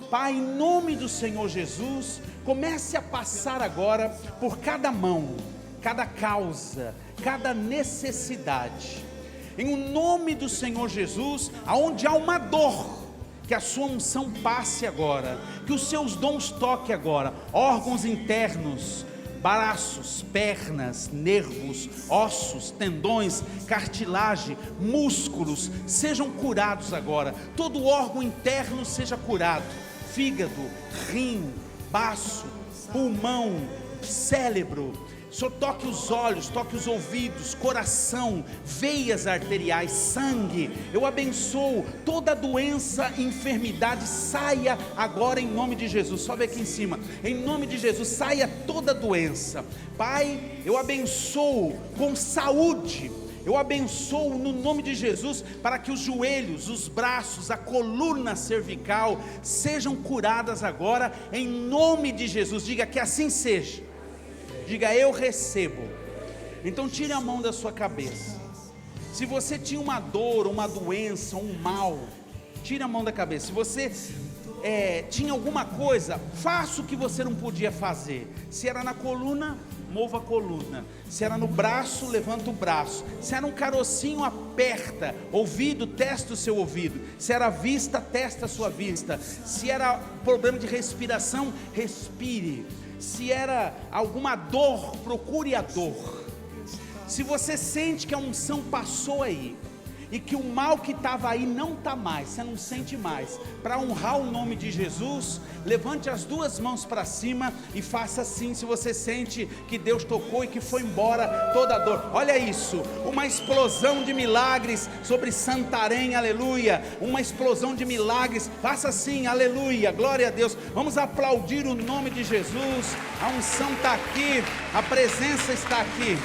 Pai, em nome do Senhor Jesus, comece a passar agora por cada mão, cada causa, cada necessidade. Em o nome do Senhor Jesus, aonde há uma dor, que a sua unção passe agora, que os seus dons toquem agora, órgãos internos, braços, pernas, nervos, ossos, tendões, cartilagem, músculos, sejam curados agora, todo órgão interno seja curado, fígado, rim, baço, pulmão, cérebro. Senhor, toque os olhos, toque os ouvidos, coração, veias arteriais, sangue. Eu abençoo toda doença e enfermidade, saia agora em nome de Jesus. Sobe aqui em cima, em nome de Jesus, saia toda doença. Pai, eu abençoo com saúde. Eu abençoo no nome de Jesus, para que os joelhos, os braços, a coluna cervical sejam curadas agora, em nome de Jesus. Diga que assim seja. Diga, eu recebo. Então tire a mão da sua cabeça. Se você tinha uma dor, uma doença, um mal, tire a mão da cabeça. Se você tinha alguma coisa, faça o que você não podia fazer. Se era na coluna, mova a coluna. Se era no braço, levanta o braço. Se era um carocinho, aperta. Ouvido, testa o seu ouvido. Se era vista, testa a sua vista. Se era problema de respiração, respire. Se era alguma dor, procure a dor. Se você sente que a unção passou aí, e que o mal que estava aí não está mais, você não sente mais, para honrar o nome de Jesus, levante as duas mãos para cima e faça assim, se você sente que Deus tocou e que foi embora toda a dor. Olha isso, uma explosão de milagres sobre Santarém, aleluia, uma explosão de milagres, faça assim, aleluia, glória a Deus. Vamos aplaudir o nome de Jesus, a unção está aqui, a presença está aqui,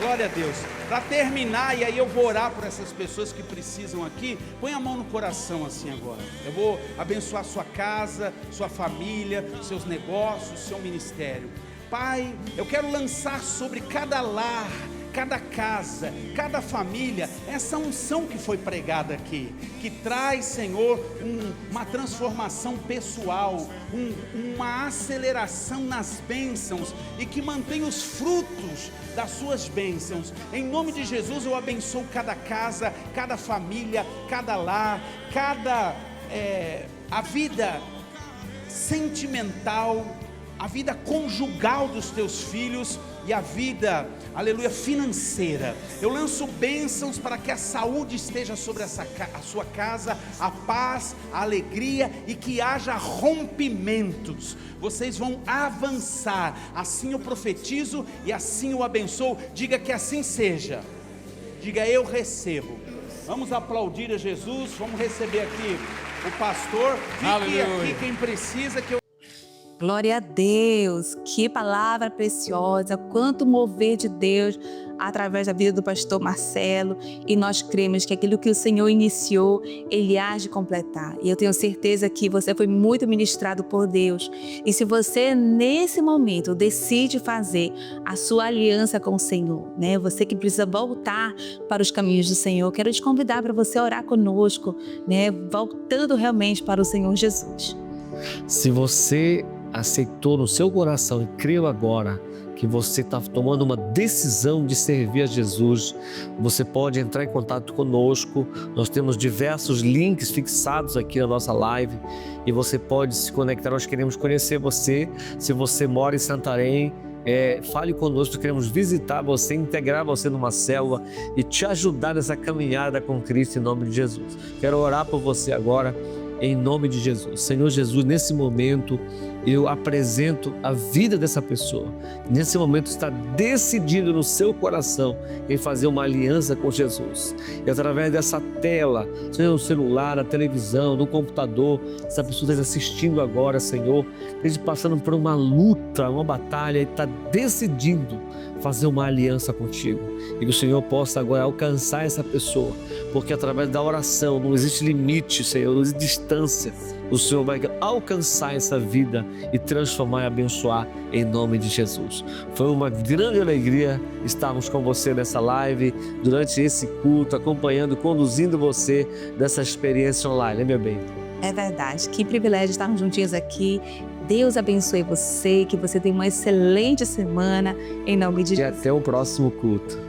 glória a Deus. Para terminar, e aí eu vou orar por essas pessoas que precisam aqui, põe a mão no coração assim agora. Eu vou abençoar sua casa, sua família, seus negócios, seu ministério. Pai, eu quero lançar sobre cada lar, cada casa, cada família, essa unção que foi pregada aqui, que traz, Senhor, uma transformação pessoal, uma aceleração nas bênçãos, e que mantém os frutos das suas bênçãos. Em nome de Jesus eu abençoo cada casa, cada família, cada lar, a vida sentimental, a vida conjugal dos teus filhos e a vida, aleluia, financeira. Eu lanço bênçãos para que a saúde esteja sobre a sua casa, a paz, a alegria, e que haja rompimentos. Vocês vão avançar, assim eu profetizo e assim eu abençoo. Diga que assim seja. Diga, eu recebo. Vamos aplaudir a Jesus, vamos receber aqui o pastor. Fique aqui quem precisa, que eu... Glória a Deus, que palavra preciosa, quanto mover de Deus através da vida do pastor Marcelo, e nós cremos que aquilo que o Senhor iniciou, Ele há de completar, e eu tenho certeza que você foi muito ministrado por Deus, e se você nesse momento decide fazer a sua aliança com o Senhor, né? Você que precisa voltar para os caminhos do Senhor, quero te convidar para você orar conosco, né? Voltando realmente para o Senhor Jesus. Se você aceitou no seu coração e creu agora que você está tomando uma decisão de servir a Jesus, você pode entrar em contato conosco. Nós temos diversos links fixados aqui na nossa live e você pode se conectar. Nós queremos conhecer você. Se você mora em Santarém, fale conosco, queremos visitar você, integrar você numa célula e te ajudar nessa caminhada com Cristo em nome de Jesus. Quero orar por você agora em nome de Jesus. Senhor Jesus, nesse momento eu apresento a vida dessa pessoa. Nesse momento está decidido no seu coração em fazer uma aliança com Jesus. E através dessa tela, seja no celular, na televisão, no computador, essa pessoa está assistindo agora, Senhor, esteja passando por uma luta, uma batalha e está decidindo fazer uma aliança contigo. E que o Senhor possa agora alcançar essa pessoa, porque através da oração não existe limite, Senhor, não existe distância. O Senhor vai alcançar essa vida e transformar e abençoar em nome de Jesus. Foi uma grande alegria estarmos com você nessa live, durante esse culto, acompanhando, conduzindo você nessa experiência online, né, meu bem? É verdade, que privilégio estarmos juntinhos aqui. Deus abençoe você, que você tenha uma excelente semana, em nome de Jesus. E até o próximo culto.